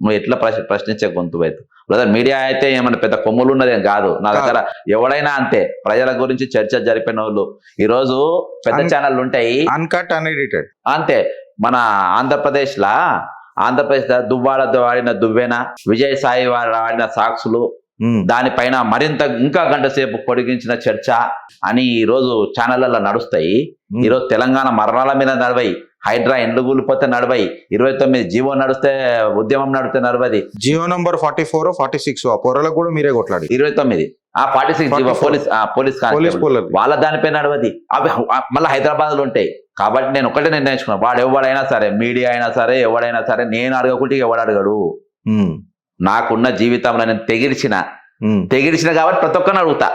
నువ్వు ఎట్లా ప్రశ్నించే గొంతు అవుతావు. బ్రదర్ మీడియా అయితే ఏమన్నా పెద్ద కొమ్ములు ఉన్నదేం కాదు. నా దగ్గర ఎవడైనా అంతే, ప్రజల గురించి చర్చ జరిపిన వాళ్ళు. ఈ రోజు పెద్ద ఛానళ్ళు ఉంటాయి, అన్కట్ అన్ఎడిటెడ్ అంతే. మన ఆంధ్రప్రదేశ్ దువ్వాడ వాడిన దువ్వెన, విజయసాయి వాడిన సాక్షులు, దానిపైన మరింత ఇంకా గంట సేపు పొడిగించిన చర్చ అని ఈ రోజు ఛానళ్లలో నడుస్తాయి. ఈరోజు తెలంగాణ మరణాల మీద నడవయి, హైడ్రా ఎండ్లు కూలిపోతే నడవయి, 29 జీవో నడిస్తే ఉద్యమం నడితే నడవది. జియో నంబర్ 44 46 ఆ పొరలకు కూడా మీరే కొట్లాడి 29 46 జీవో పోలీస్ వాళ్ళ దానిపై నడవది. అవి మళ్ళీ హైదరాబాద్ లో ఉంటాయి. కాబట్టి నేను ఒకటే నిర్ణయించుకున్నా, వాడు ఎవడైనా సరే, మీడియా అయినా సరే, ఎవడైనా సరే, నేను అడగకుంటే ఎవడు అడగడు. నాకున్న జీవితంలో నేను తెగిడిచిన కాబట్టి ప్రతి ఒక్కరిని అడుగుతా,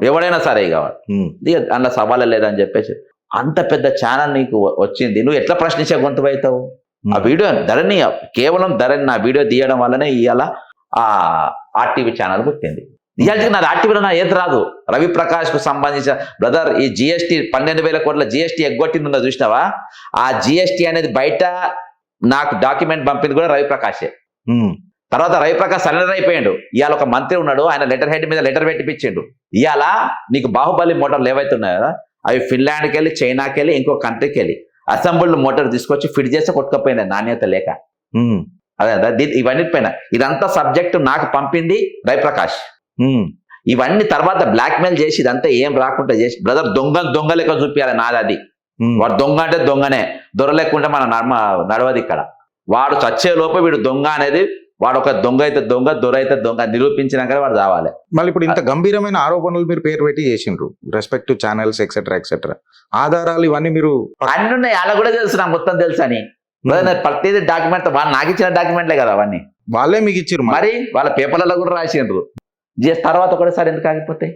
ఎవడైనా సరే కాబట్టి అందులో సవాలే లేదని చెప్పేసి. అంత పెద్ద ఛానల్ నీకు వచ్చింది, నువ్వు ఎట్లా ప్రశ్నించే గొంతు అవుతావు? ఆ వీడియో కేవలం ధరణి నా వీడియో తీయడం వల్లనే ఇవాళ ఆ RTV ఛానల్ పుట్టింది. ఇవాళకి నాది RTVలో నా ఏది రాదు. రవిప్రకాష్ కు సంబంధించిన బ్రదర్ ఈ GST 12,000 కోట్ల GST ఎగ్గొట్టిందో చూసినావా? ఆ GST అనేది బయట నాకు డాక్యుమెంట్ పంపింది కూడా రవిప్రకాషే. తర్వాత రవిప్రకాష్ సరెండర్ అయిపోయాడు. ఇవాళ ఒక మంత్రి ఉన్నాడు, ఆయన లెటర్ హెడ్ మీద లెటర్ పెట్టిపించిండు. ఇవాళ నీకు బాహుబలి మోటార్లు ఏవైతే ఉన్నాయో అవి ఫిన్లాండ్కి వెళ్ళి, చైనాకి వెళ్ళి, ఇంకో కంట్రీకి వెళ్ళి అసెంబ్ల్డ్ మోటార్ తీసుకొచ్చి ఫిట్ చేస్తే కొట్టుకపోయింది నాణ్యత లేక. అదే ఇవన్నీ పైన ఇదంతా సబ్జెక్ట్ నాకు పంపింది రవిప్రకాష్. ఇవన్నీ తర్వాత బ్లాక్ మెయిల్ చేసి ఇదంతా ఏం రాకుండా చేసి బ్రదర్ దొంగ లెక్క చూపించాలి నాది అది. వాడు దొంగ అంటే దొంగనే, దొర లేకుంటే మన నడవది ఇక్కడ. వాడు చచ్చే లోపు వీడు దొంగ అనేది, వాడు ఒక దొంగ అయితే దొంగ, దొర అయితే దొంగ నిరూపించినాక వాడు రావాలి. మళ్ళీ ఇప్పుడు ఇంత గంభీరమైన ఆరోపణలు మీరు పేరు పెట్టి చేసిండ్రు, రెస్పెక్ట్ ఛానల్స్ ఎక్సెట్రా ఆధారాలు ఇవన్నీ మీరు అన్ని ఉన్నాయి. అలా కూడా తెలుసు, నాకు మొత్తం తెలుసు అని. ప్రతిదీ డాక్యుమెంట్ వాళ్ళు నాకు ఇచ్చిన డాక్యుమెంట్లే కదా అవన్నీ, వాళ్ళే మీకు ఇచ్చారు. మరి వాళ్ళ పేపర్లలో కూడా రాసిండ్రు. తర్వాత ఒకటేసారి ఎందుకు ఆగిపోతాయి?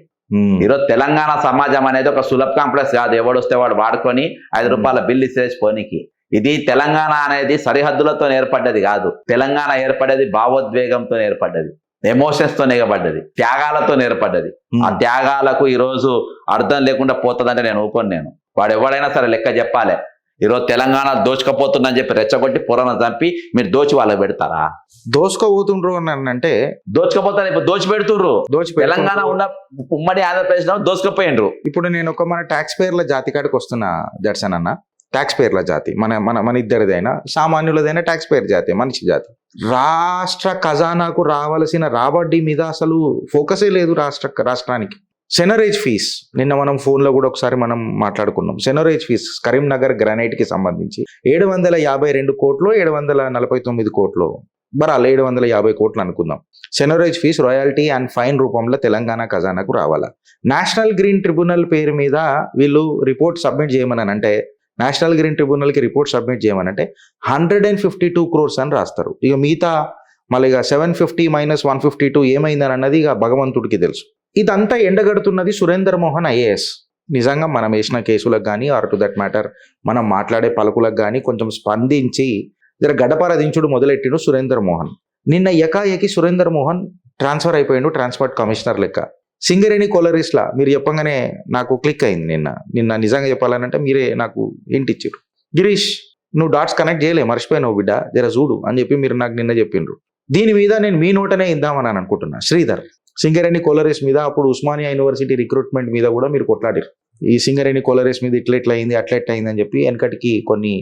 ఈరోజు తెలంగాణ సమాజం అనేది ఒక సులభ కాంప్లెక్స్ కాదు. ఎవడు వస్తే వాడు వాడుకొని 5 రూపాయల బిల్లు ఇచ్చేసిపోనికి. ఇది తెలంగాణ అనేది సరిహద్దులతో ఏర్పడ్డది కాదు. తెలంగాణ ఏర్పడేది భావోద్వేగంతో ఏర్పడ్డది, ఎమోషన్స్ తో ఏర్పడ్డది, త్యాగాలతో ఏర్పడ్డది. ఆ త్యాగాలకు ఈ రోజు అర్థం లేకుండా పోతుందంటే నేను ఊపను. వాడు ఎవడైనా సరే లెక్క చెప్పాలి. ఈరోజు తెలంగాణ దోచుకపోతుందని చెప్పి రెచ్చగొట్టి పురాణ చంపి మీరు దోచి వాళ్ళకి పెడతారా? దోచుకోబోతుండ్రు అని అంటే దోచుకపోతారు, ఇప్పుడు దోచి పెడుతుండ్రు. తెలంగాణ ఉన్న ఉమ్మడి ఆంధ్రప్రదేశ్ లో దోచుకపోయిండ్రు. ఇప్పుడు నేను ఒక మన ట్యాక్స్ పేర్ల జాతి కాడికి వస్తున్నా జడ్సన్ అన్న. ట్యాక్స్ పేర్ల జాతి మన ఇద్దరిదైనా, సామాన్యులదైనా ట్యాక్స్ పేర్ జాతి, మనిషి జాతి. రాష్ట్ర ఖజానాకు రావాల్సిన రాబడి మీద అసలు ఫోకసే లేదు రాష్ట్రానికి. సెనరేజ్ ఫీజ్ నిన్న మనం ఫోన్లో కూడా ఒకసారి మనం మాట్లాడుకున్నాం. సెనరేజ్ ఫీజ్ కరీంనగర్ గ్రానైట్ కి సంబంధించి 752 కోట్లు, 749 కోట్లు, బరాలు 750 కోట్లు అనుకుందాం. సెనరేజ్ ఫీజ్ రాయల్టీ అండ్ ఫైన్ రూపంలో తెలంగాణ ఖజానాకు రావాలా. నేషనల్ గ్రీన్ ట్రిబ్యునల్ పేరు మీద వీళ్ళు రిపోర్ట్ సబ్మిట్ చేయమని అంటే, నేషనల్ గ్రీన్ ట్రిబ్యునల్ కి రిపోర్ట్ సబ్మిట్ చేయమనంటే 152 crores అని రాస్తారు. ఇక మిగతా మళ్ళీ ఇక 750 - 152 ఏమైందని అన్నది ఇక భగవంతుడికి తెలుసు. ఇదంతా ఎండగడుతున్నది సురేందర్ మోహన్ IAS. నిజంగా మనం వేసిన కేసులకు కానీ, ఆర్ టు దట్ మ్యాటర్ మనం మాట్లాడే పలుకులకు కానీ కొంచెం స్పందించి జర గడపర దించుడు మొదలెట్టిండు సురేందర్ మోహన్. నిన్న ఎకాఏకి సురేందర్ మోహన్ ట్రాన్స్ఫర్ అయిపోయిండు, ట్రాన్స్పోర్ట్ కమిషనర్ లెక్క. సింగరేణి కోలరీస్లా మీరు చెప్పగానే నాకు క్లిక్ అయింది. నిన్న నిజంగా చెప్పాలనంటే మీరే నాకు ఇంటిచ్చారు. గిరీష్ నువ్వు డాట్స్ కనెక్ట్ చేయలే, మర్చిపోయినావు బిడ్డ, జర చూడు అని చెప్పి మీరు నాకు నిన్న చెప్పిండ్రు. దీని మీద నేను మీ నోటనే ఇద్దామని అనుకుంటున్నా. శ్రీధర్ సింగరేణి కోలరీస్ మీద, అప్పుడు ఉస్మానియా యూనివర్సిటీ రిక్రూట్మెంట్ మీద కూడా మీరు కొట్లాడారు. ఈ సింగరేణి కోలరీస్ మీద ఇట్లా అయింది, అట్లా అయింది అని చెప్పి వెనకటికి కొన్ని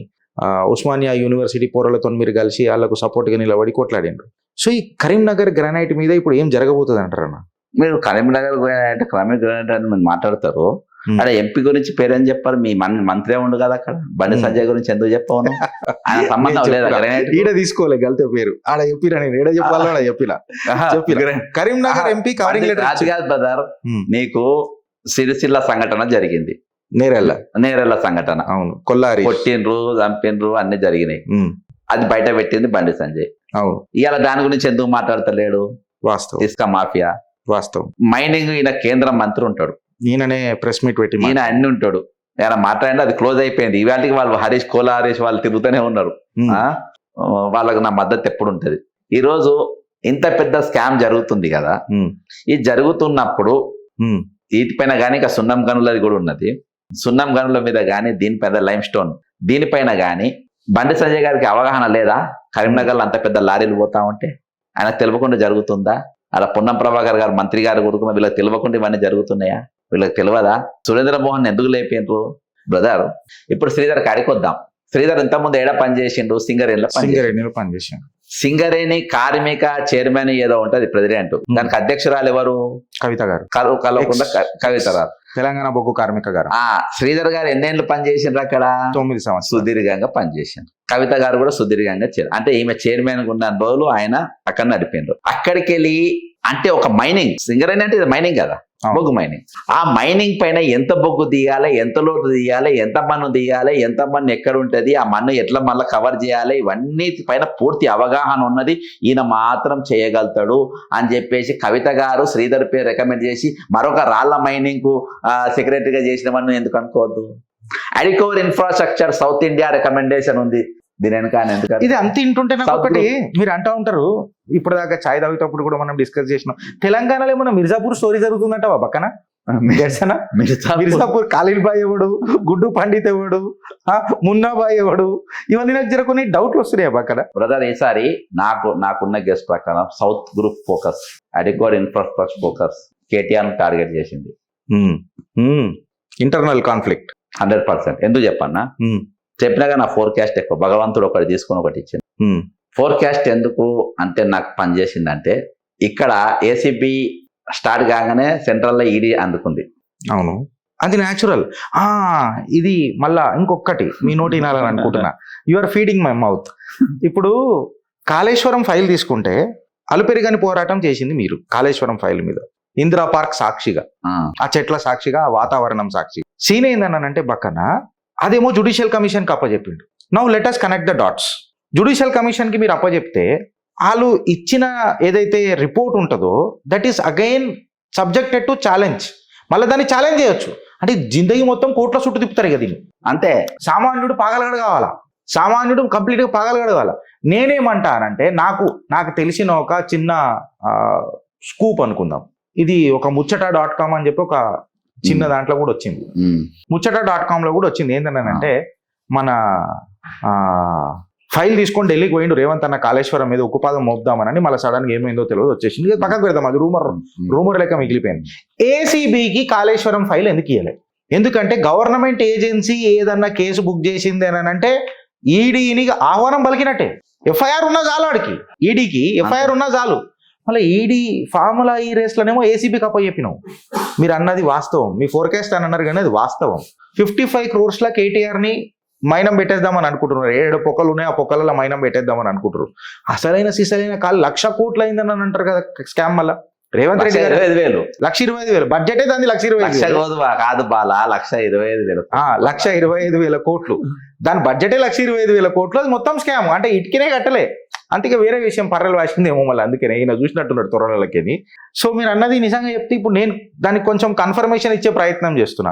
ఉస్మానియా యూనివర్సిటీ పోరలతో మీరు కలిసి వాళ్ళకు సపోర్ట్గా నిలబడి కొట్లాడిండ్రు. సో ఈ కరీంనగర్ గ్రానైట్ మీద ఇప్పుడు ఏం జరగబోతుంది అంటారన్న? మీరు కరీంనగర్ గ్రానైట్ అని మీరు మాట్లాడతారు. అక్కడ ఎంపీ గురించి పేరేం చెప్పారు, మీ మంత్రి ఉండు కదా అక్కడ, బండి సంజయ్ గురించి ఎందుకు చెప్పాను, ఆయన సంబంధం లేదా గ్రానైట్ ఈడ తీసుకోలే గల్తే పేరు, ఆడ చెప్పిరా, నేను ఏడ చెప్పాలో ఆడ చెప్పిన కరీంనగర్ ఎంపీ కవరింగ్ లెటర్ రాజు కాదు బ్రదర్, నీకు సిరిసిల్ల సంఘటన జరిగింది, నేరెళ్ళ సంఘటన, అవును, కొల్లారి కొట్టిండ్రు, చంపిండ్రు, అన్ని జరిగినాయి, అది బయట పెట్టింది బండి సంజయ్. అవును, ఇవాళ దాని గురించి ఎందుకు మాట్లాడతలేడు? వాస్తవం, ఇసుక మాఫియా, వాస్తవం. మైనింగ్ ఈయన కేంద్ర మంత్రి ఉంటాడు, ఈయననే ప్రెస్ మీట్ పెట్టి ఈయన అన్ని ఉంటాడు, ఆయన మాట్లాడితే అది క్లోజ్ అయిపోయింది. ఇవాళకి వాళ్ళు కోలా హరీష్ వాళ్ళు తిరుగుతూనే ఉన్నారు, వాళ్ళకు నా మద్దతు ఎప్పుడు ఉంటది. ఈ రోజు ఇంత పెద్ద స్కామ్ జరుగుతుంది కదా, ఇది జరుగుతున్నప్పుడు వీటిపైన కానీ ఇంకా సున్నం గనులది కూడా ఉన్నది, సున్నం గనుల మీద కానీ దీనిపైన లైమ్ స్టోన్ దీనిపైన కానీ బండి సంజయ్ గారికి అవగాహన లేదా? కరీంనగర్లో అంత పెద్ద లారీలు పోతా ఉంటే ఆయనకు తెలియకుండా జరుగుతుందా? అలా పొన్నం ప్రభాకర్ గారు మంత్రి గారు కొడుకున్న వీళ్ళకి తెలియకుండా ఇవన్నీ జరుగుతున్నాయా? వీళ్ళకి తెలియదా? సురేంద్ర మోహన్ ఎందుకు లేపిండ్రు బ్రదర్? ఇప్పుడు శ్రీధర్ కాడికి వద్దాం. శ్రీధర్ ఇంతకుముందు ఏడా పని చేసిండు? సింగరేణిలో పనిచేసిండు. సింగరేణి కార్మిక చైర్మన్ ఏదో ఉంటది ప్రెసిడెంట్, దానికి అధ్యక్షురాలు ఎవరు? కవిత గారు. కలవకుండా కవిత గారు, తెలంగాణ బొగ్గు కార్మిక గారు. శ్రీధర్ గారు ఎన్నేళ్ళు పనిచేసిండ్రు అక్కడ? 9 సంవత్సరాలు సుదీర్ఘంగా పనిచేసిండ్రు. కవిత గారు కూడా సుదీర్ఘంగా అంటే ఈమె చైర్మన్ ఉన్న రోజులు ఆయన అక్కడ నడిపిండ్రు. అక్కడికి వెళ్ళి అంటే ఒక మైనింగ్, సింగరేణి అంటే ఇది మైనింగ్ కదా, బొగ్గు మైనింగ్. ఆ మైనింగ్ పైన ఎంత బొగ్గు తీయాలి, ఎంత లోటు తీయాలి, ఎంత మన్ను తీయాలి, ఎంత మన్ను ఎక్కడ ఉంటది, ఆ మన్ను ఎట్లా మళ్ళీ కవర్ చేయాలి, ఇవన్నీ పైన పూర్తి అవగాహన ఉన్నది. ఈయన మాత్రం చేయగలుగుతాడు అని చెప్పేసి కవిత గారు శ్రీధర్ పేరు రికమెండ్ చేసి మరొక రాళ్ల మైనింగ్ కు సెక్రటరీగా చేసినవన్నీ ఎందుకు అనుకోవద్దు? అడికోర్ ఇన్ఫ్రాస్ట్రక్చర్ సౌత్ ఇండియా రికమెండేషన్ ఉంది దీని వెనక. ఎందుకంటే ఇది అంత ఇంటుంటే నాకు ఒకటి మీరు అంటా ఉంటారు, ఇప్పుడు దాకా ఛాయ్ తాగుతప్పుడు కూడా మనం డిస్కస్ చేసినాం, తెలంగాణలో ఏమన్నా మిర్జాపూర్ స్టోరీ జరుగుతుందంట పక్కన. మిర్జాపూర్ కాలిబాయ్ ఎవడు, గుడ్డు పండిత్ ఎవడు, మున్నాబాయ్ ఎవడు, ఇవన్నీ నాకు జర కొన్ని డౌట్లు వస్తున్నాయి పక్కన. బ్రదర్ ఈసారి నాకున్న గెస్ట్ ప్రకారం సౌత్ గ్రూప్ ఫోకస్, అడికోర్ ఇన్ఫ్రాస్ట్రక్చర్ ఫోకస్ కేటీఆర్ టార్గెట్ చేసింది. Internal conflict 100%. ఎందుకు చెప్పన్నా? చెప్పినాగా నా ఫోర్కాస్ట్ ఎక్కువ, భగవంతుడు ఒకటి తీసుకుని ఒకటి ఇచ్చింది. ఫోర్కాస్ట్ ఎందుకు అంటే నాకు పనిచేసిందంటే, ఇక్కడ ఏసీబీ స్టార్ట్ కాగానే సెంట్రల్లో ఈడీ అందుకుంది. అవును, అది న్యాచురల్. ఇది మళ్ళా ఇంకొకటి మీ నోటి వినాలని అనుకుంటున్నా, you are feeding my mouth. ఇప్పుడు కాళేశ్వరం ఫైల్ తీసుకుంటే అలుపెరిగని పోరాటం చేసింది మీరు కాళేశ్వరం ఫైల్ మీద, ఇందిరా పార్క్ సాక్షిగా, ఆ చెట్ల సాక్షిగా, ఆ వాతావరణం సాక్షిగా. సీన్ ఏందనంటే పక్కన అదేమో జుడిషియల్ కమిషన్ కి అప్పచెప్పిండు. Now let us connect the dots. Judicial commission కి మీరు అప్పచెప్తే వాళ్ళు ఇచ్చిన ఏదైతే రిపోర్ట్ ఉంటుందో that is again subjected to challenge. మళ్ళీ దాన్ని ఛాలెంజ్ చేయొచ్చు. అంటే జిందగీ మొత్తం కోట్ల చుట్టూ తిప్పుతారు కదా దీన్ని. అంతే, సామాన్యుడు పాగలగడ కావాలా, సామాన్యుడు కంప్లీట్ గా పాగలగడ కావాలా. నేనేమంటానంటే నాకు తెలిసిన ఒక చిన్న స్కూప్ అనుకుందాం. ఇది ఒక muchata.com అని చెప్పి ఒక చిన్న దాంట్లో కూడా వచ్చింది. muchata.com లో కూడా వచ్చింది. ఏంటంటే మన ఫైల్ తీసుకొని ఢిల్లీకి పోయిండు రేవంత్ అన్న కాళేశ్వరం మీద ఉక్కుపాదం మోపుదామని, మళ్ళీ సడన్ గా ఏమైందో తెలియదు వచ్చేసింది. పక్కకు పెడదాం, అది రూమర్ లెక్క మిగిలిపోయింది. ఏసీబీకి కాళేశ్వరం ఫైల్ ఎందుకు ఇవ్వలేదు? ఎందుకంటే గవర్నమెంట్ ఏజెన్సీ ఏదన్నా కేసు బుక్ చేసింది అని అంటే ఈడీని ఆహ్వానం పలికినట్టే. ఎఫ్ఐఆర్ ఉన్నా చాలు, వాడికి ఈడీకి ఎఫ్ఐఆర్ ఉన్నా చాలు. మళ్ళీ ఈడీ ఫార్ములా ఈ రేస్లోనేమో ఏసీబీకి అప్పచెప్పినావు. మీరు అన్నది వాస్తవం, మీ ఫోర్కాస్ట్ అని అన్నారు కానీ అది వాస్తవం. 55 crores కేటీఆర్ని మైనం పెట్టేద్దామని అనుకుంటున్నారు. 7 పొక్కలు ఉన్నాయి, ఆ పొక్కలలో మైనం పెట్టేద్దామని అనుకుంటున్నారు. అసలైన సిసలైన కాలు 1,00,000 కోట్లు అయిందని అంటారు కదా స్కామ్. మళ్ళా రేవంత్ రెడ్డి గారు 25,000, 1,25,000 బడ్జెటే దాన్ని 1,25,000 కాదు బాలా, 1,25,000, 1,25,000 కోట్లు. దాని బడ్జెటే 1,25,000 కోట్లు. అది మొత్తం స్కామ్. అంటే ఇటుకనే కట్టలే. అంతేగా వేరే విషయం పర్రెలు వాసిందేమో మళ్ళీ, అందుకనే ఈయన చూసినట్టున్నాడు త్వరలకి. సో మీరు అన్నది నిజంగా చెప్తే ఇప్పుడు నేను దానికి కొంచెం కన్ఫర్మేషన్ ఇచ్చే ప్రయత్నం చేస్తున్నా.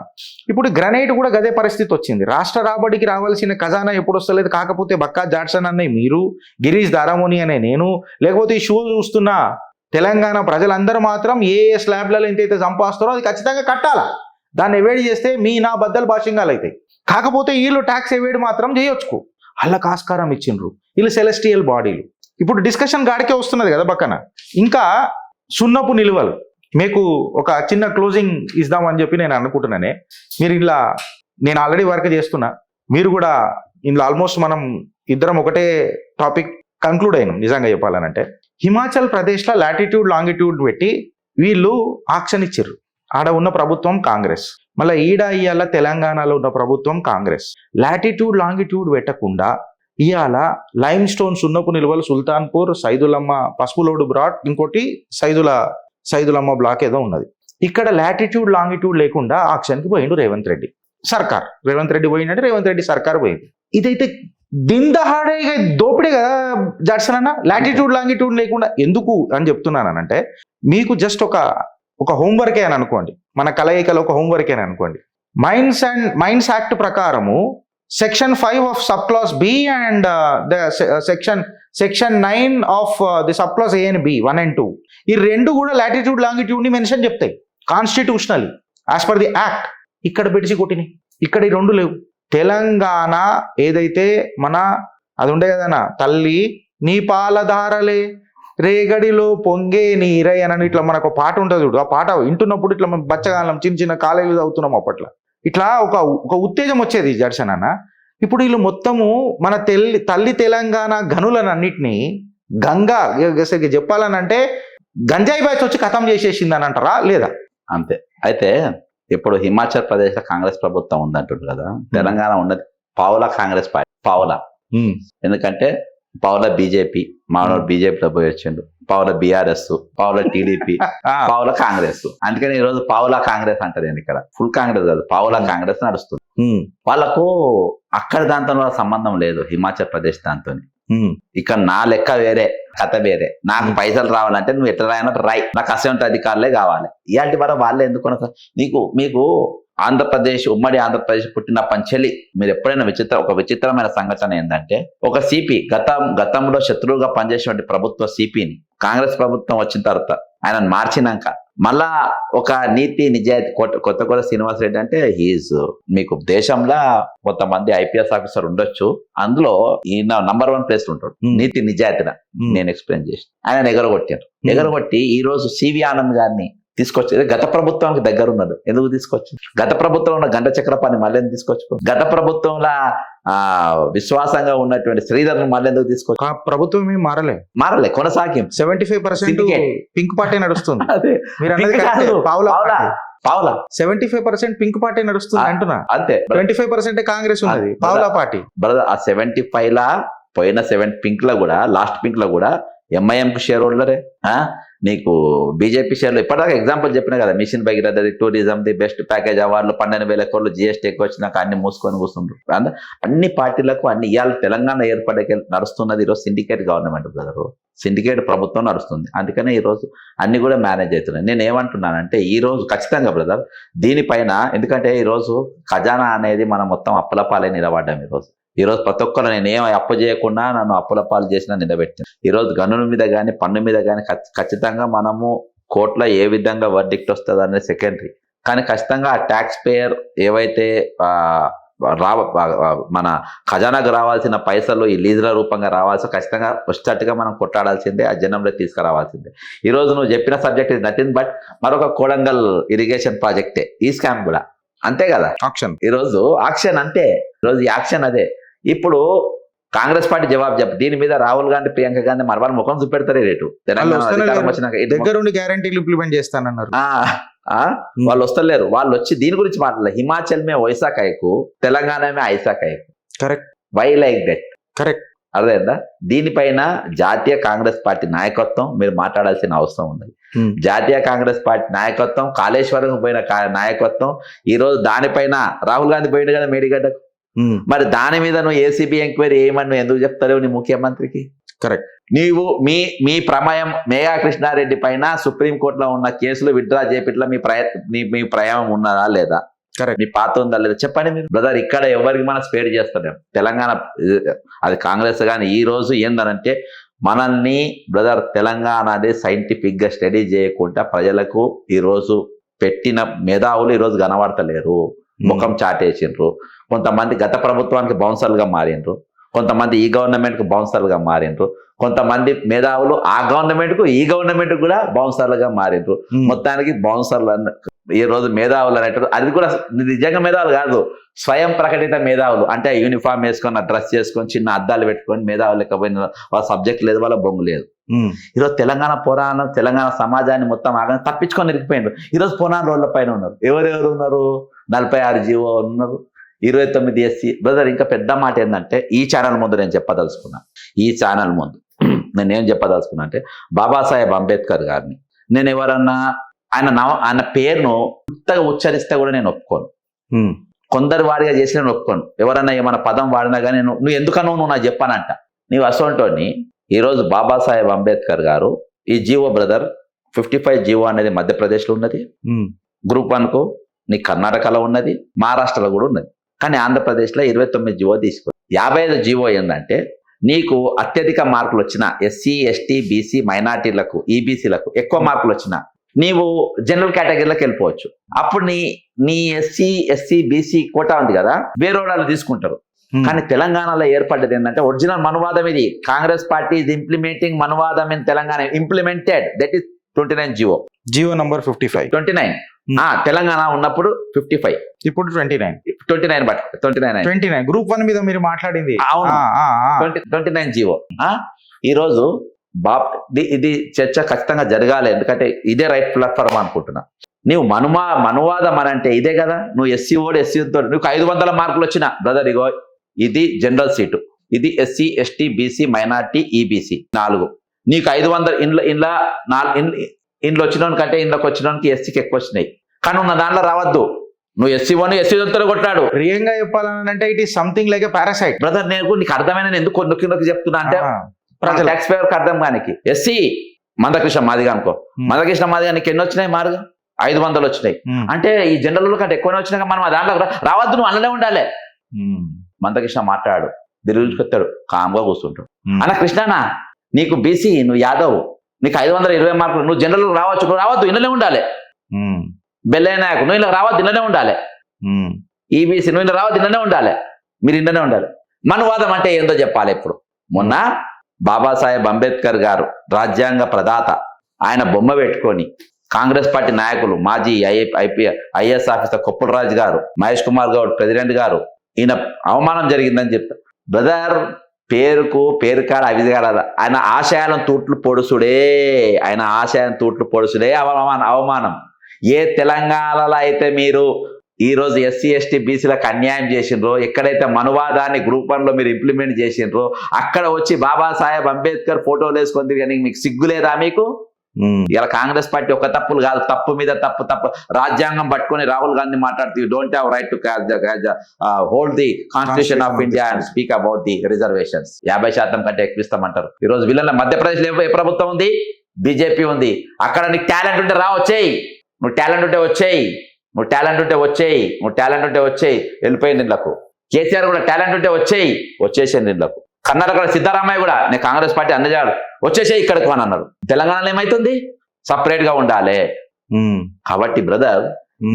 ఇప్పుడు గ్రనైట్ కూడా గదే పరిస్థితి వచ్చింది. రాష్ట్ర రాబడికి రావాల్సిన ఖజానా ఎప్పుడు వస్తలేదు. కాకపోతే బక్కా జాడ్సన్ అన్నయ్య మీరు, గిరీష్ దారామోని అనే నేను, లేకపోతే ఈ షో చూస్తున్న తెలంగాణ ప్రజలందరూ మాత్రం ఏ స్లాబ్లలో ఎంతైతే సంపాదిస్తారో అది ఖచ్చితంగా కట్టాలా. దాన్ని ఎవేడి చేస్తే మీ నా బద్దలు భాషంగాలు అవుతాయి. కాకపోతే వీళ్ళు ట్యాక్స్ ఎవేడి మాత్రం చేయొచ్చు. వాళ్ళకి ఆస్కారం ఇచ్చిండ్రు. వీళ్ళు సెలెస్టియల్ బాడీలు. ఇప్పుడు డిస్కషన్ గాడికే వస్తున్నది కదా పక్కన. ఇంకా సున్నపు నిలువలు మీకు ఒక చిన్న క్లోజింగ్ ఇద్దామని చెప్పి నేను అనుకుంటున్నానే. మీరు ఇలా నేను ఆల్రెడీ వర్క్ చేస్తున్నా, మీరు కూడా ఇందులో ఆల్మోస్ట్ మనం ఇద్దరం ఒకటే టాపిక్ కంక్లూడ్ అయినాం. నిజంగా చెప్పాలనంటే హిమాచల్ ప్రదేశ్లో లాటిట్యూడ్ లాంగిట్యూడ్ పెట్టి వీళ్ళు ఆక్షన్ ఇచ్చారు. ఆడ ఉన్న ప్రభుత్వం కాంగ్రెస్, మళ్ళీ ఇవాళ తెలంగాణలో ఉన్న ప్రభుత్వం కాంగ్రెస్. లాటిట్యూడ్ లాంగిట్యూడ్ పెట్టకుండా ఇవాళ లైమ్ స్టోన్ సున్నపు నిల్వలు సుల్తాన్పూర్, సైదులమ్మ పసుపులోడు బ్రాడ్, ఇంకోటి సైదులమ్మ బ్లాక్ ఏదో ఉన్నది. ఇక్కడ లాటిట్యూడ్ లాంగిట్యూడ్ లేకుండా ఆక్షన్కి పోయిండు రేవంత్ రెడ్డి సర్కార్. రేవంత్ రెడ్డి పోయిందంటే రేవంత్ రెడ్డి సర్కార్ పోయింది. ఇదైతే దిందహాడే దోపిడే కదా జాడ్సన్ అన్న. లాటిట్యూడ్ లాంగిట్యూడ్ లేకుండా ఎందుకు అని చెప్తున్నానంటే, మీకు జస్ట్ ఒక హోంవర్కే అని అనుకోండి, మన కలయికలో ఒక హోంవర్కే అని అనుకోండి. మైన్స్ యాక్ట్ ప్రకారము section 5 of sub clause B and the section 9 of the sub clause A and B 1 and 2 ఈ రెండు కూడా లాటిట్యూడ్ లాంగిట్యూడ్ ని మెన్షన్ చెప్తాయి constitutional as per the act. ఇక్కడ బెడిసి కొట్టినాయి, ఇక్కడ ఈ రెండు లేవు. తెలంగాణ ఏదైతే అది ఉండే కదనా, తల్లి నీ పాలధారలే రేగడిలో పొంగే నీరై అని ఇట్లా మనకు పాట ఉంటుంది చూడు. ఆ పాట వింటున్నప్పుడు ఇట్లా మనం బచ్చగాలం చిన్న కాలేజీలు చదువుతున్నాం అప్పట్లో, ఇట్లా ఒక ఉత్తేజం వచ్చేది జడ్సన్ అన్న. ఇప్పుడు వీళ్ళు మొత్తము మన తల్లి తెలంగాణ గనులనన్నిటినీ గంగా చెప్పాలనంటే గంజాయి బ్యాచ్ వచ్చి ఖతం చేసేసింది అని అంటారా లేదా? అంతే. అయితే ఇప్పుడు హిమాచల్ ప్రదేశ్ లో కాంగ్రెస్ ప్రభుత్వం ఉందంటుంది కదా, తెలంగాణ ఉన్నది పావులా కాంగ్రెస్ పార్టీ, పావులా. ఎందుకంటే పావులా బీజేపీ, మానవుడు బీజేపీలో పోయి వచ్చిండు, పావుల బీఆర్ఎస్, పావుల టీడీపీ, పావుల కాంగ్రెస్. అందుకని ఈ రోజు పావులా కాంగ్రెస్ అంటారు. ఇక్కడ ఫుల్ కాంగ్రెస్ కాదు, పావులా కాంగ్రెస్ నడుస్తుంది. వాళ్ళకు అక్కడ దాంతో సంబంధం లేదు, హిమాచల్ ప్రదేశ్ దాంతో. ఇక్కడ నా లెక్క వేరే, కథ వేరే. నాకు పైసలు రావాలంటే నువ్వు ఎట్లా రాయన రాయి, నాకు అసెంట్ అధికారులే కావాలి. ఇలాంటి వరకు వాళ్ళే ఎందుకు మీకు ఆంధ్రప్రదేశ్, ఉమ్మడి ఆంధ్రప్రదేశ్ పుట్టిన పంచెలి మీరు ఎప్పుడైనా ఒక విచిత్రమైన సంఘటన ఏంటంటే, ఒక సిపి గతంలో శత్రువుగా పనిచేసిన ప్రభుత్వ సిపిని కాంగ్రెస్ ప్రభుత్వం వచ్చిన తర్వాత ఆయన మార్చినాక మళ్ళా ఒక నీతి నిజాయితీ కొత్త శ్రీనివాస్ రెడ్డి అంటే మీకు దేశంలో కొంతమంది ఐపీఎస్ ఆఫీసర్ ఉండొచ్చు, అందులో ఈయన నంబర్ 1 ప్లేస్ ఉంటాడు నీతి నిజాయితీన. నేను ఎక్స్ప్లెయిన్ చేసి ఆయన ఎగరగొట్టి ఈ రోజు సివి ఆనంద్ గారిని తీసుకొచ్చి గత ప్రభుత్వానికి దగ్గర ఉన్నాడు. ఎందుకు తీసుకొచ్చి? గత ప్రభుత్వంలో ఉన్న గంట చక్రపాణి మళ్ళీ ఎందుకు తీసుకొచ్చు? గత ప్రభుత్వంలో విశ్వాసంగా ఉన్నటువంటి శ్రీధర్ మళ్ళీ ఎందుకు తీసుకొచ్చు? ప్రభుత్వం ఏమి మారలే, కొనసాగి 75% పింక్ పార్టీ నడుస్తుంది. అదే పావులా 75% పింక్ పార్టీ నడుస్తుంది అంటున్నా. అంతే, 25% కాంగ్రెస్ ఉన్నది, పావులా పార్టీ. బ్రదర్, ఆ 75 లా పోయిన 7 పింక్ లో కూడా, లాస్ట్ పింక్ లో కూడా ఎంఐఎం కు షేర్ హోల్డరే. నీకు బీజేపీ షేర్లు ఇప్పటిదాకా ఎగ్జాంపుల్ చెప్పినా కదా, mission Bhagiratha, tourism the best package అవార్డులు 12,000 కోట్లు, జిఎస్టీ ఎక్కువ వచ్చినాక అన్ని మూసుకొని కూర్చుంటారు. అన్ని పార్టీలకు ఇవాళ తెలంగాణ ఏర్పడే నడుస్తున్నది ఈరోజు సిండికేట్ గవర్నమెంట్ బ్రదరు, సిండికేట్ ప్రభుత్వం నడుస్తుంది. అందుకనే ఈరోజు అన్ని కూడా మేనేజ్ అవుతున్నాయి. నేను ఏమంటున్నానంటే ఈ రోజు ఖచ్చితంగా బ్రదర్ దీనిపైన, ఎందుకంటే ఈరోజు ఖజానా అనేది మనం మొత్తం అప్పులపాలే నిలబడ్డాం. ఈరోజు ప్రతి ఒక్కరు నేను ఏం అప్పు చేయకుండా నన్ను అప్పుల పాలు చేసినా నిలబెట్టాను. ఈరోజు గనుల మీద కానీ పన్ను మీద కానీ ఖచ్చితంగా మనము కోర్టులో ఏ విధంగా వర్డిక్ట్ వస్తుంది అనేది సెకండరీ. కానీ ఖచ్చితంగా ఆ ట్యాక్స్ పేయర్ ఏవైతే మన ఖజానాకు రావాల్సిన పైసలు ఈ లీజుల రూపంగా రావాల్సి ఖచ్చితంగా వచ్చేటట్టుగా మనం కొట్టాడాల్సిందే, ఆ జనంలో తీసుకురావాల్సిందే. ఈరోజు నువ్వు చెప్పిన సబ్జెక్ట్ ఇస్ నథింగ్ బట్ మరొక కోడంగల్ ఇరిగేషన్ ప్రాజెక్టే, ఈ స్కామ్ కూడా అంతే కదా. ఈరోజు ఆక్షన్ అంటే ఈరోజు ఈ యాక్షన్ అదే. ఇప్పుడు కాంగ్రెస్ పార్టీ జవాబు దీని మీద రాహుల్ గాంధీ, ప్రియాంక గాంధీ మరవారి ముఖం చూపెడతారే రేటు. దగ్గరుండి గ్యారంటీలు ఇంప్లిమెంట్ చేస్తానన్నారు. వాళ్ళు వస్తలేరు. వాళ్ళు వచ్చి దీని గురించి మాట్లాడారు. హిమాచల్ మే వైసా కైకు, తెలంగాణ మే ఐసా కైకు. Correct. Why like that? Correct. అర్థమైందా? దీనిపైన జాతీయ కాంగ్రెస్ పార్టీ నాయకత్వం మీరు మాట్లాడాల్సిన అవసరం ఉంది. జాతీయ కాంగ్రెస్ పార్టీ నాయకత్వం, కాళేశ్వరం పోయిన నాయకత్వం, ఈ రోజు దానిపైన రాహుల్ గాంధీ పోయింది కదా మేడిగడ్డకు, మరి దాని మీద నువ్వు ఏసీబీ ఎంక్వైరీ ఏమని నువ్వు ఎందుకు చెప్తావు నీ ముఖ్యమంత్రికి? కరెక్ట్. నీవు మీ ప్రమేయం మేఘా కృష్ణారెడ్డి పైన సుప్రీంకోర్టులో ఉన్న కేసులు విత్డ్రా చేపిట్లా మీ ప్రయాణం ఉన్నదా లేదా? కరెక్ట్. మీ పాత ఉందా లేదా చెప్పండి మీరు బ్రదర్. ఇక్కడ ఎవరికి మనం స్పేర్ చేస్తలేం. తెలంగాణ అది కాంగ్రెస్ కానీ ఈ రోజు ఏందనంటే మనల్ని బ్రదర్ తెలంగాణ అనేది సైంటిఫిక్ గా స్టడీ చేయకుండా ప్రజలకు ఈ రోజు పెట్టిన మేధావులు ఈ రోజు కనబడతలేరు, ముఖం చాటేసిండ్రు. కొంతమంది గత ప్రభుత్వానికి బౌన్సర్లుగా మారిండ్రు, కొంతమంది ఈ గవర్నమెంట్ కు బౌన్సర్లుగా మారిండ్రు, కొంతమంది మేధావులు ఆ గవర్నమెంట్ కు ఈ గవర్నమెంట్ కూడా బౌన్సర్లుగా మారిండ్రు. మొత్తానికి బౌన్సర్లు ఈ రోజు మేధావులు అనేటారు, అది కూడా నిజంగా మేధావులు కాదు, స్వయం ప్రకటిత మేధావులు. అంటే యూనిఫామ్ వేసుకొని డ్రెస్ చేసుకొని చిన్న అద్దాలు పెట్టుకొని మేధావులు లేకపోయిన వాళ్ళ సబ్జెక్ట్ లేదు, వాళ్ళ బొంగు లేదు. ఈరోజు తెలంగాణ పురాణం, తెలంగాణ సమాజాన్ని మొత్తం ఆగా తప్పించుకొని ఇరికిపోయినారు. ఈరోజు పురాణ రోడ్ల పైన ఉన్నారు. ఎవరెవరు ఉన్నారు? 46 జీవో ఉన్నారు, 29 SC. బ్రదర్, ఇంకా పెద్ద మాట ఏంటంటే ఈ ఛానల్ ముందు నేను చెప్పదలుచుకున్నా, ఈ ఛానల్ ముందు నేనేం చెప్పదలుచుకున్నా అంటే బాబాసాహెబ్ అంబేద్కర్ గారిని నేను ఎవరన్నా ఆయన పేరును కొత్తగా ఉచ్చరిస్తే కూడా నేను ఒప్పుకోను. కొందరు వారిగా చేసి నేను ఒప్పుకోను. ఎవరన్నా ఏమైనా పదం వాడినా కానీ నువ్వు ఎందుకనో నువ్వు నాకు చెప్పానంట. నీవు అసోంటోని ఈరోజు బాబాసాహెబ్ అంబేద్కర్ గారు ఈ జీవో బ్రదర్ 55 జీవో అనేది మధ్యప్రదేశ్లో ఉన్నది, గ్రూప్ 1 కు నీ కర్ణాటకలో ఉన్నది, మహారాష్ట్రలో కూడా ఉన్నది. కానీ ఆంధ్రప్రదేశ్లో 29 జీవో తీసుకో. 55 జీవో ఏంటంటే నీకు అత్యధిక మార్కులు వచ్చిన SC ST BC మైనార్టీలకు EBCలకు ఎక్కువ మార్కులు వచ్చిన నీవు జనరల్ కేటగిరీలోకి వెళ్ళిపోవచ్చు. అప్పుడు నీ SC SC BC కోటా ఉంది కదా, వేరే వాళ్ళు తీసుకుంటారు. కానీ తెలంగాణలో ఏర్పడ్డది ఏంటంటే ఒరిజినల్ మనువాదం ఇది. కాంగ్రెస్ పార్టీ ఇది ఇంప్లిమెంటింగ్ మనువాదం in Telangana, implemented. That is 29 GO number 55 29. Telangana ఉన్నప్పుడు 55, ఇప్పుడు 29 బట్ 29 గ్రూప్ 1 మీద మీరు మాట్లాడింది. అవును, 29 జీవో. ఈ రోజు ఇది చర్చ ఖచ్చితంగా జరగాలి, ఎందుకంటే ఇదే రైట్ ప్లాట్ఫామ్ అనుకుంటున్నా. నీవు మనువాదం అని అంటే ఇదే కదా. నువ్వు SC తో నీకు 500 మార్కులు వచ్చిన బ్రదర్, ఇగో ఇది జనరల్ సీటు, ఇది SC ST BC minority EBC 4. నీకు 500 ఇండ్లు వచ్చినోని కంటే ఇండ్లోకి వచ్చినోనికి SCకి ఎక్కువ వచ్చినాయి. కానీ ఉన్న దాంట్లో రావద్దు. నువ్వు SC కొట్టాడు. రియల్గా చెప్పాలని అంటే it is something like a parasite brother. నీకు అర్థమైన ఎందుకు నొక్కి చెప్తున్నా అంటే ట్యాక్స్ పేయర్కి అర్థం కానికి. SC మందకృష్ణ మాదిగా అనుకో, మందకృష్ణ మాదిగా నీకు ఎన్ని వచ్చినాయి మార్గం? 500 వచ్చినాయి. అంటే ఈ జనరల్ కంటే ఎక్కువనే వచ్చినాక మనం దాంట్లో రావద్దు, నువ్వు అందులోనే ఉండాలి. మందకృష్ణ మాట్లాడు, దిరుగుకొస్తాడు, కామ్గా కూర్చుంటాడు. అన్న కృష్ణనా, నీకు BC, నువ్వు యాదవ్, నీకు 520 మార్కులు, నువ్వు జనరల్ రావచ్చు, నువ్వు రావద్దు, ఇళ్ళనే ఉండాలి. బెల్లయ్య నాయకు, నువ్వు ఇలా రావద్దు, ఇళ్ళనే ఉండాలి. EBC, నువ్వు ఇలా రావద్దు, ఇళ్ళనే ఉండాలి. మీరు ఇళ్ళనే ఉండాలి. మనువాదం అంటే ఏందో చెప్పాలి. ఇప్పుడు మొన్న బాబాసాహెబ్ అంబేద్కర్ గారు రాజ్యాంగ ప్రదాత, ఆయన బొమ్మ పెట్టుకొని కాంగ్రెస్ పార్టీ నాయకులు, మాజీ IAS ఆఫీసర్ కొప్పులరాజు గారు, మహేష్ కుమార్ గౌడ్ ప్రెసిడెంట్ గారు, ఈయన అవమానం జరిగిందని చెప్తారు. బ్రదర్, పేరు కాడ అవిదిగాడ ఆయన ఆశయాలను తూట్లు పొడుసుడే అవమానం. ఏ తెలంగాణలో అయితే మీరు ఈరోజు SC ST BCలకు అన్యాయం చేసిండ్రో, ఎక్కడైతే మనువాదాన్ని గ్రూప్ 1లో మీరు ఇంప్లిమెంట్ చేసిండ్రో, అక్కడ వచ్చి బాబాసాహెబ్ అంబేద్కర్ ఫోటోలు వేసుకొని తిరిగి మీకు సిగ్గు లేదా? మీకు ఇలా కాంగ్రెస్ పార్టీ ఒక తప్పులు కాదు, తప్పు మీద తప్పు రాజ్యాంగం పట్టుకొని రాహుల్ గాంధీ మాట్లాడుతూ don't have right to hold the constitution of India and speak about the reservations. 50% కంటే ఎక్కువ ఇస్తామంటారు. ఈ రోజు వీళ్ళ మధ్యప్రదేశ్ లో ఏ ప్రభుత్వం ఉంది? BJP ఉంది. అక్కడ నీకు టాలెంట్ ఉంటే వచ్చేయి, నువ్వు టాలెంట్ ఉంటే వచ్చేయి. వెళ్ళిపోయింది ఇళ్లకు. కేసీఆర్ కూడా టాలెంట్ ఉంటే వచ్చేసేయండి ఇళ్లకు. కర్ణాటక సిద్ధరామయ్య కూడా నేను కాంగ్రెస్ పార్టీ అందజాడు, వచ్చేసేయి ఇక్కడికి అని అన్నారు. తెలంగాణలో ఏమైతుంది? సపరేట్ గా ఉండాలి. కాబట్టి బ్రదర్,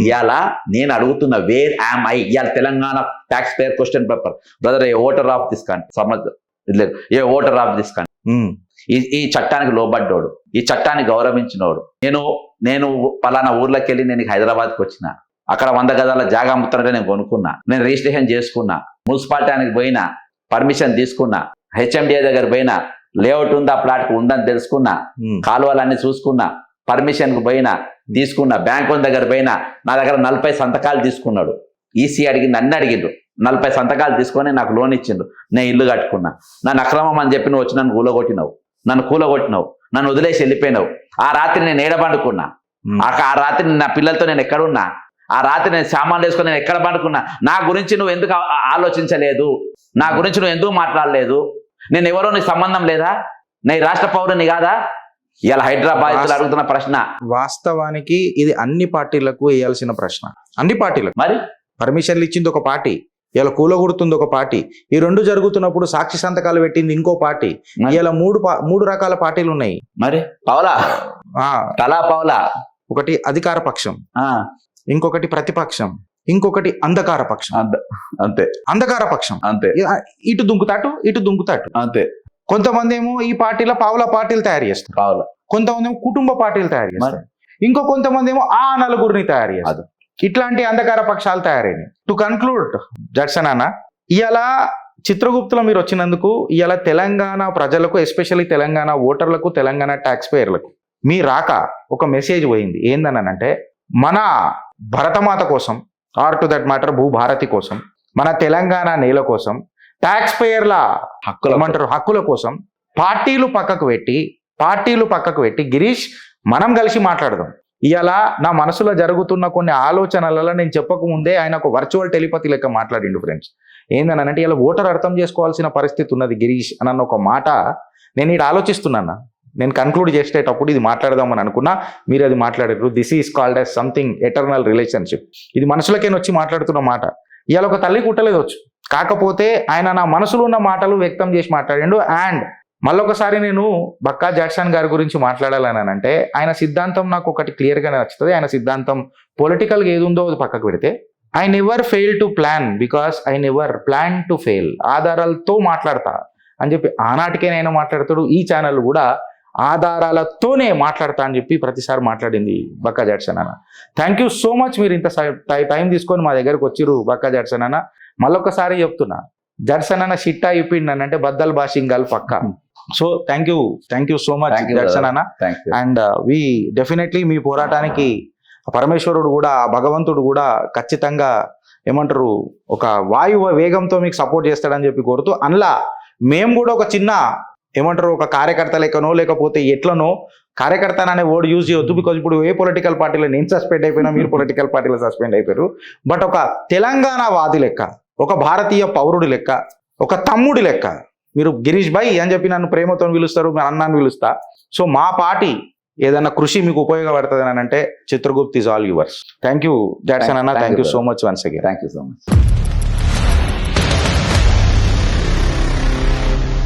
ఇవాళ నేను అడుగుతున్న వేర్ యామ్ ఐ? ఇవాళ Telangana taxpayer question paper brother, a voter of this country, ఈ చట్టానికి లోబడ్డోడు, ఈ చట్టాన్ని గౌరవించినోడు. నేను పలానా ఊర్లోకి వెళ్ళి నేను హైదరాబాద్కి వచ్చిన, అక్కడ 100 గజాల జాగా అమ్ముతున్నట్టే నేను కొనుక్కున్నా, నేను రిజిస్ట్రేషన్ చేసుకున్నా, మున్సిపాలిటీకి పోయినా, పర్మిషన్ తీసుకున్నా, HMDA దగ్గర పోయినా, లేఅవుట్ ఉందా, ప్లాట్కి ఉందని తెలుసుకున్నా, కాలువలన్నీ చూసుకున్నా, పర్మిషన్కి పోయినా తీసుకున్నా, బ్యాంకు దగ్గర పోయినా, నా దగ్గర 40 సంతకాలు తీసుకున్నాడు. EC అడిగింది, అన్ని అడిగిండు, 40 సంతకాలు తీసుకొని నాకు లోన్ ఇచ్చిండు. నేను ఇల్లు కట్టుకున్నా. నన్ను అక్రమం అని చెప్పి నువ్వు వచ్చి నన్ను కూలగొట్టినావు, నన్ను వదిలేసి వెళ్ళిపోయినావు. ఆ రాత్రి నేను ఏడబండుకున్నా, ఆ రాత్రి నా పిల్లలతో నేను ఎక్కడున్నా, ఆ రాత్రి నేను సామాన్లు వేసుకొని నేను ఎక్కడ పండుకున్నా. నా గురించి నువ్వు ఎందుకు ఆలోచించలేదు? నా గురించి నువ్వు ఎందుకు మాట్లాడలేదు? నేను ఎవరో నీకు సంబంధం లేదా? నేను రాష్ట్ర పౌరుని కాదా? ఇలా హైదరాబాద్ అడుగుతున్న ప్రశ్న. వాస్తవానికి ఇది అన్ని పార్టీలకు వేయాల్సిన ప్రశ్న. అన్ని పార్టీలకు. మరి పర్మిషన్లు ఇచ్చింది ఒక పార్టీ, ఇలా కూలగొడుతుంది ఒక పార్టీ. ఈ రెండు జరుగుతున్నప్పుడు సాక్షి సంతకాలు పెట్టింది ఇంకో పార్టీ. ఇలా మూడు రకాల పార్టీలు ఉన్నాయి. మరి పౌలా ఒకటి అధికార పక్షం, ఇంకొకటి ప్రతిపక్షం, ఇంకొకటి అంధకార పక్షం. అంతే అంధకార పక్షం అంతే ఇటు దుంకుతాటు ఇటు దుంకుతాటు. అంతే. కొంతమంది ఏమో ఈ పార్టీలో పావుల పార్టీలు తయారు చేస్తారు, కావాలి. కొంతమంది ఏమో కుటుంబ పార్టీలు తయారు చేస్తారు, ఇంకో కొంతమంది ఏమో ఆ నలుగురిని తయారు చేస్తారు. ఇట్లాంటి అంధకార పక్షాలు తయారైనవి. టు కన్క్లూడ్ జడ్సన్ అన్న, ఇవాళ చిత్రగుప్తులో మీరు వచ్చినందుకు ఇవాళ తెలంగాణ ప్రజలకు, ఎస్పెషల్లీ తెలంగాణ ఓటర్లకు, తెలంగాణ ట్యాక్స్ పేయర్లకు మీ రాక ఒక మెసేజ్ పోయింది. ఏందనంటే మన భరతమాత కోసం, or to that matter Bhubharati కోసం, మన తెలంగాణ నేల కోసం, ట్యాక్స్ పేయర్ల హక్కుల కోసం పార్టీలు పక్కకు పెట్టి గిరీష్ మనం కలిసి మాట్లాడదాం. ఇవాళ నా మనసులో జరుగుతున్న కొన్ని ఆలోచనలలో నేను చెప్పక ముందే ఆయన ఒక వర్చువల్ టెలిపతి లెక్క మాట్లాడిండు ఫ్రెండ్స్. ఏందనంటే ఇలా ఓటర్ అర్థం చేసుకోవాల్సిన పరిస్థితి ఉన్నది గిరీష్ అన్న ఒక మాట నేను ఇక్కడ ఆలోచిస్తున్నాను. నేను కన్క్లూడ్ చేసేటప్పుడు ఇది మాట్లాడదామని అనుకున్నా, మీరు అది మాట్లాడారు. This is called as something eternal relationship. ఇది మనసులోకి వచ్చి మాట్లాడుతున్న మాట. ఇవాళ ఒక తల్లి కుట్టలేదొచ్చు, కాకపోతే ఆయన నా మనసులో ఉన్న మాటలు వ్యక్తం చేసి మాట్లాడిండు. అండ్ మళ్ళొకసారి నేను బక్కా జడ్సన్ గారి గురించి మాట్లాడాలని అంటే ఆయన సిద్ధాంతం నాకు ఒకటి క్లియర్గానే నచ్చుతుంది. ఆయన సిద్ధాంతం పొలిటికల్గా ఏది ఉందో అది పక్కకు పెడితే, I never fail to plan because I never plan to fail. ఆధారాలతో మాట్లాడతా అని చెప్పి ఆనాటికే నేను మాట్లాడతాడు. ఈ ఛానల్ కూడా ఆధారాలతోనే మాట్లాడతా అని చెప్పి ప్రతిసారి మాట్లాడింది బక్కా జడ్సన్ అన్న. థ్యాంక్ యూ సో మచ్, మీరు ఇంత టైం తీసుకొని మా దగ్గరకు వచ్చిరు బక్కా జడ్సన్ అన్న. మళ్ళొకసారి చెప్తున్నా, జడ్సన్ అన్న షిట్టా ఇప్పిండి అంటే బద్దల్ బాషింగాలు పక్కా. So thank you so much Judson అన్న. అండ్ వి డెఫినెట్లీ మీ పోరాటానికి పరమేశ్వరుడు కూడా, భగవంతుడు కూడా ఖచ్చితంగా ఏమంటారు ఒక వాయువ వేగంతో మీకు సపోర్ట్ చేస్తాడని చెప్పి కోరుతూ, అందులో మేము కూడా ఒక చిన్న ఏమంటారు ఒక కార్యకర్త లెక్కనో లేకపోతే ఎట్లనో, కార్యకర్త అనే వర్డ్ యూజ్ చేయొద్దు. బికాజ్ ఇప్పుడు ఏ పొలిటికల్ పార్టీలో నేను సస్పెండ్ అయిపోయినా, మీరు పొలిటికల్ పార్టీలో సస్పెండ్ అయిపోయారు. బట్ ఒక తెలంగాణ వాది లెక్క, ఒక భారతీయ పౌరుడి లెక్క, ఒక తమ్ముడి లెక్క మీరు గిరీష్ భాయ్ అని చెప్పి నన్ను ప్రేమతో పిలుస్తారు, మీ అన్నాన్ని పిలుస్తా. సో మా పార్టీ ఏదన్నా కృషి మీకు ఉపయోగపడుతుంది అని అంటే Chitragupt is all yours. Thank you Judson అన్న. Thank you so much once again. Thank you so much.